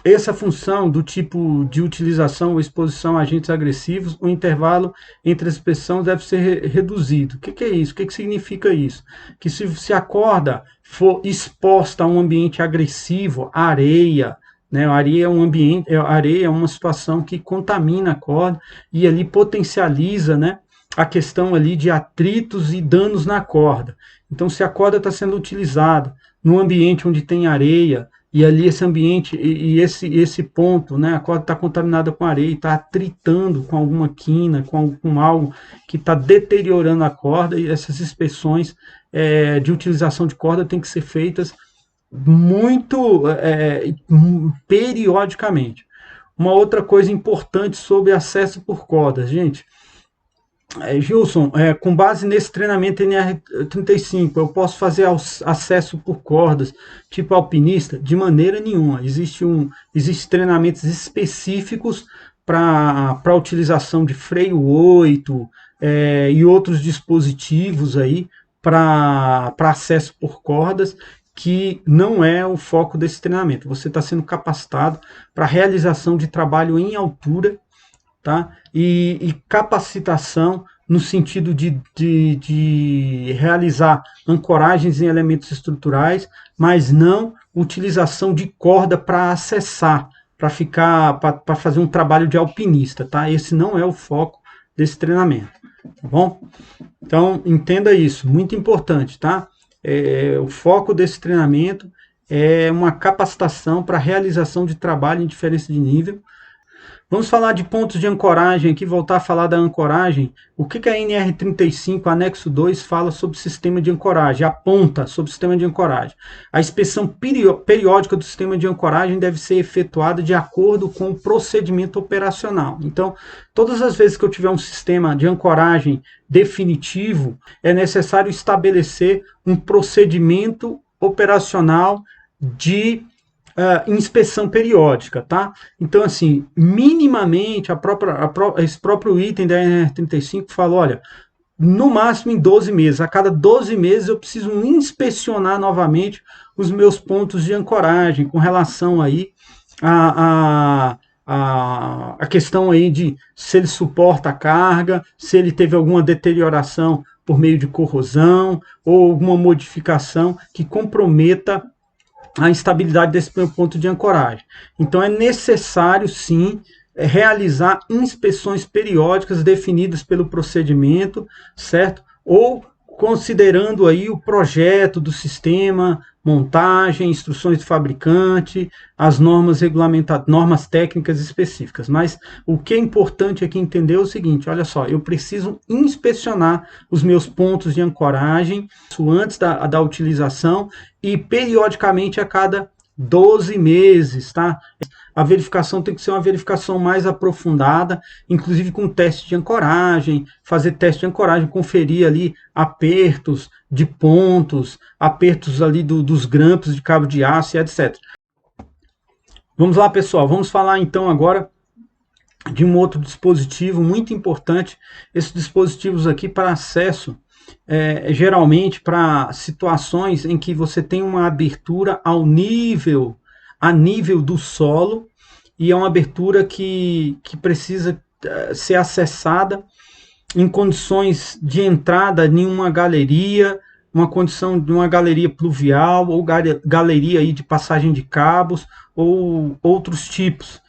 Essa função do tipo de utilização ou exposição a agentes agressivos, o intervalo entre as inspeções deve ser reduzido. O que é isso? O que significa isso? Que se a corda for exposta a um ambiente agressivo, areia, né, areia é uma situação que contamina a corda e ali potencializa, né, a questão ali de atritos e danos na corda. Então, se a corda está sendo utilizada num ambiente onde tem areia, e ali esse ambiente, esse ponto, né, a corda está contaminada com areia, está atritando com alguma quina, com algo que está deteriorando a corda, e essas inspeções de utilização de corda têm que ser feitas muito periodicamente. Uma outra coisa importante sobre acesso por cordas, gente. Gilson, com base nesse treinamento NR35, eu posso fazer acesso por cordas, tipo alpinista? De maneira nenhuma. Existem treinamentos específicos para a utilização de freio 8 e outros dispositivos aí para acesso por cordas, que não é o foco desse treinamento. Você está sendo capacitado para realização de trabalho em altura, tá? E capacitação no sentido de realizar ancoragens em elementos estruturais, mas não utilização de corda para acessar, para fazer um trabalho de alpinista, tá? Esse não é o foco desse treinamento, tá bom? Então, entenda isso, muito importante, tá? O foco desse treinamento é uma capacitação para realização de trabalho em diferença de nível. Vamos falar de pontos de ancoragem aqui, voltar a falar da ancoragem. O que a NR35, anexo 2, fala sobre o sistema de ancoragem? Aponta sobre o sistema de ancoragem. A inspeção periódica do sistema de ancoragem deve ser efetuada de acordo com o procedimento operacional. Então, todas as vezes que eu tiver um sistema de ancoragem definitivo, é necessário estabelecer um procedimento operacional de inspeção periódica, tá? Então, assim, minimamente, esse próprio item da NR35 fala, olha, no máximo em 12 meses, a cada 12 meses eu preciso inspecionar novamente os meus pontos de ancoragem, com relação aí a questão aí de se ele suporta a carga, se ele teve alguma deterioração por meio de corrosão, ou alguma modificação que comprometa a instabilidade desse meu ponto de ancoragem. Então é necessário, sim, realizar inspeções periódicas definidas pelo procedimento, certo? Ou considerando aí o projeto do sistema, montagem, instruções do fabricante, as normas regulamentadas, normas técnicas específicas. Mas o que é importante aqui entender é o seguinte, olha só, eu preciso inspecionar os meus pontos de ancoragem antes da utilização e periodicamente a cada 12 meses, tá? A verificação tem que ser uma verificação mais aprofundada, inclusive com teste de ancoragem, fazer teste de ancoragem, conferir ali apertos de pontos, apertos ali dos grampos de cabo de aço, etc. Vamos lá, pessoal, vamos falar então agora de um outro dispositivo muito importante. Esses dispositivos aqui para acesso, geralmente para situações em que você tem uma abertura a nível do solo, e é uma abertura que precisa ser acessada em condições de entrada em uma galeria, uma condição de uma galeria pluvial, ou galeria aí de passagem de cabos, ou outros tipos.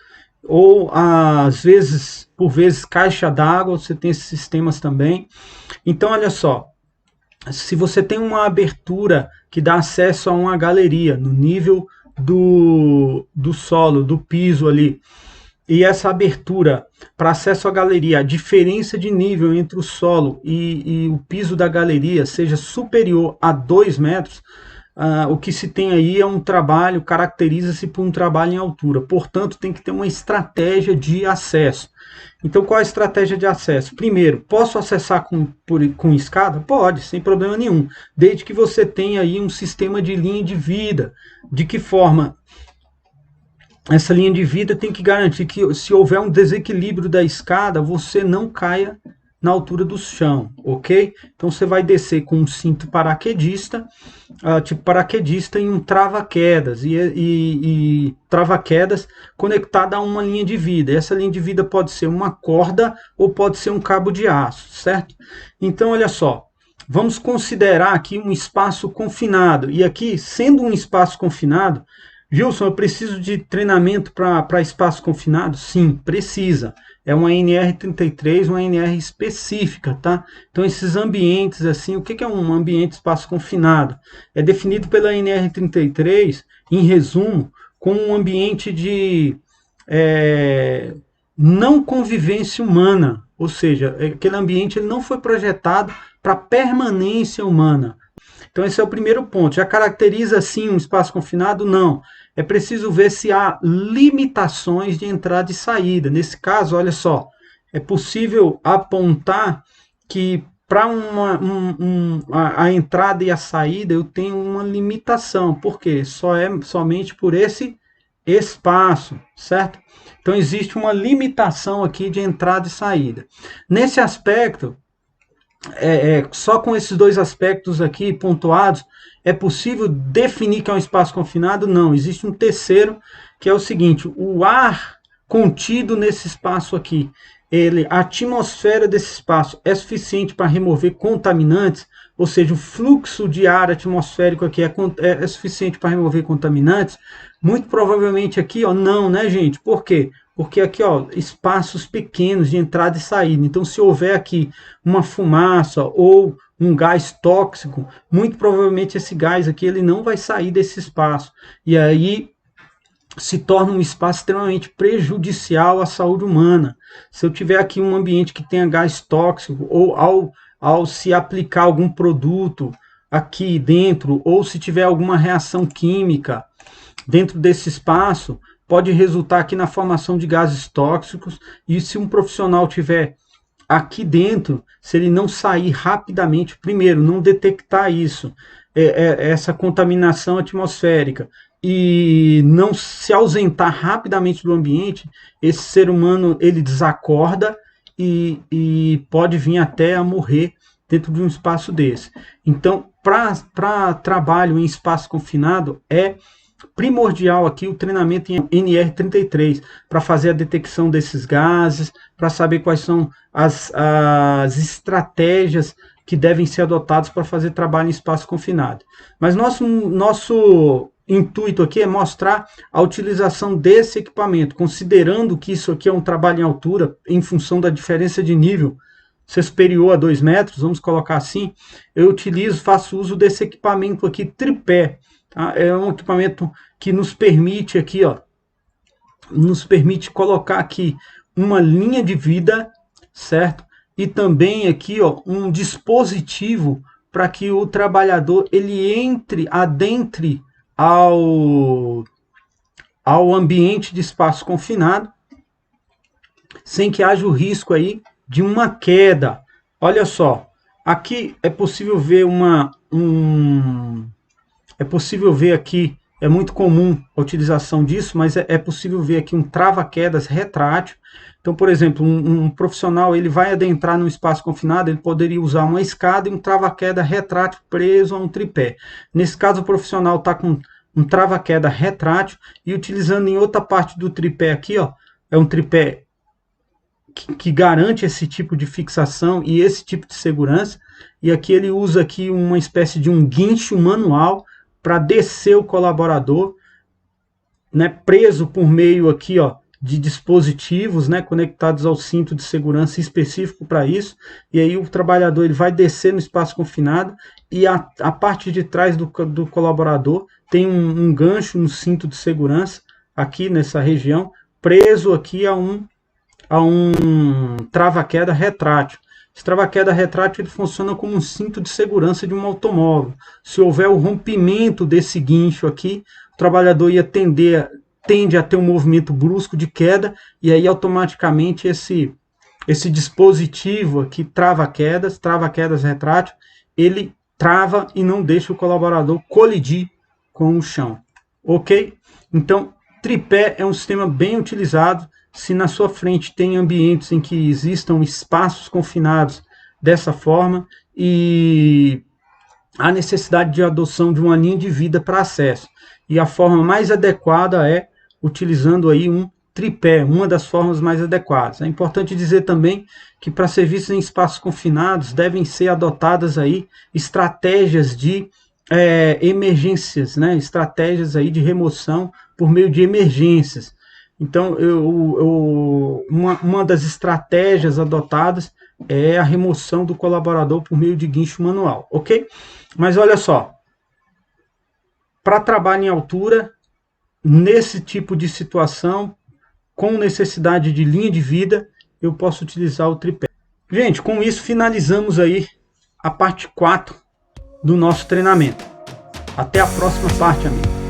Ou, às vezes, por vezes, caixa d'água, você tem esses sistemas também. Então, olha só, se você tem uma abertura que dá acesso a uma galeria no nível do solo, do piso ali, e essa abertura para acesso à galeria, a diferença de nível entre o solo e o piso da galeria seja superior a 2 metros, o que se tem aí é um trabalho, caracteriza-se por um trabalho em altura. Portanto, tem que ter uma estratégia de acesso. Então, qual é a estratégia de acesso? Primeiro, posso acessar com escada? Pode, sem problema nenhum, desde que você tenha aí um sistema de linha de vida. De que forma? Essa linha de vida tem que garantir que, se houver um desequilíbrio da escada, você não caia na altura do chão, ok? Então você vai descer com um cinto paraquedista, tipo paraquedista, em um trava-quedas, e trava-quedas conectada a uma linha de vida. Essa linha de vida pode ser uma corda ou pode ser um cabo de aço, certo? Então, olha só, vamos considerar aqui um espaço confinado, e aqui, sendo um espaço confinado, Gilson, eu preciso de treinamento para espaço confinado? Sim, precisa. É uma NR33, uma NR específica, tá? Então, esses ambientes, assim, o que é um ambiente espaço confinado? É definido pela NR33, em resumo, como um ambiente de não convivência humana, ou seja, aquele ambiente ele não foi projetado para permanência humana. Então esse é o primeiro ponto. Já caracteriza assim um espaço confinado? Não. É preciso ver se há limitações de entrada e saída. Nesse caso, olha só, é possível apontar que para a entrada e a saída eu tenho uma limitação, porque somente por esse espaço, certo? Então existe uma limitação aqui de entrada e saída. Nesse aspecto, só com esses dois aspectos aqui pontuados, é possível definir que é um espaço confinado? Não, existe um terceiro, que é o seguinte: o ar contido nesse espaço aqui, a atmosfera desse espaço é suficiente para remover contaminantes, ou seja, o fluxo de ar atmosférico aqui é suficiente para remover contaminantes? Muito provavelmente aqui, ó, não, né, gente? Por quê? Porque aqui, ó, espaços pequenos de entrada e saída. Então, se houver aqui uma fumaça ou um gás tóxico, muito provavelmente esse gás aqui ele não vai sair desse espaço. E aí se torna um espaço extremamente prejudicial à saúde humana. Se eu tiver aqui um ambiente que tenha gás tóxico, ou ao se aplicar algum produto aqui dentro, ou se tiver alguma reação química dentro desse espaço, pode resultar aqui na formação de gases tóxicos, e se um profissional tiver aqui dentro, se ele não sair rapidamente, primeiro, não detectar isso, essa contaminação atmosférica, e não se ausentar rapidamente do ambiente, esse ser humano ele desacorda e pode vir até a morrer dentro de um espaço desse. Então, para trabalho em espaço confinado, é primordial aqui o treinamento em NR33, para fazer a detecção desses gases, para saber quais são as estratégias que devem ser adotadas para fazer trabalho em espaço confinado. Mas nosso intuito aqui é mostrar a utilização desse equipamento, considerando que isso aqui é um trabalho em altura, em função da diferença de nível ser superior a 2 metros, vamos colocar assim, eu faço uso desse equipamento aqui, tripé. Tá? É um equipamento que nos permite aqui, ó, nos permite colocar aqui uma linha de vida, certo? E também aqui, ó, um dispositivo para que o trabalhador ele adentre ao ambiente de espaço confinado, sem que haja o risco aí de uma queda. Olha só, aqui é possível ver é possível ver aqui, é muito comum a utilização disso, mas é possível ver aqui um trava-quedas retrátil. Então, por exemplo, um profissional ele vai adentrar num espaço confinado, ele poderia usar uma escada e um trava-queda retrátil preso a um tripé. Nesse caso, o profissional está com um trava-queda retrátil e utilizando em outra parte do tripé aqui, ó, é um tripé que garante esse tipo de fixação e esse tipo de segurança. E aqui ele usa aqui uma espécie de um guincho manual para descer o colaborador, né, preso por meio aqui, ó, de dispositivos, né, conectados ao cinto de segurança específico para isso. E aí o trabalhador ele vai descer no espaço confinado e a parte de trás do colaborador tem um gancho no cinto de segurança, aqui nessa região, preso aqui a um trava-queda retrátil. Esse trava-queda retrátil ele funciona como um cinto de segurança de um automóvel. Se houver o rompimento desse guincho aqui, o trabalhador tende a ter um movimento brusco de queda, e aí automaticamente esse dispositivo aqui, trava-quedas retrátil, ele trava e não deixa o colaborador colidir com o chão. Ok? Então, tripé é um sistema bem utilizado. Se na sua frente tem ambientes em que existam espaços confinados dessa forma e há necessidade de adoção de uma linha de vida para acesso. E a forma mais adequada é utilizando aí um tripé, uma das formas mais adequadas. É importante dizer também que para serviços em espaços confinados devem ser adotadas aí estratégias de emergências, né? Estratégias aí de remoção por meio de emergências. Então, uma das estratégias adotadas é a remoção do colaborador por meio de guincho manual, ok? Mas olha só, para trabalho em altura, nesse tipo de situação, com necessidade de linha de vida, eu posso utilizar o tripé. Gente, com isso finalizamos aí a parte 4 do nosso treinamento. Até a próxima parte, amigo.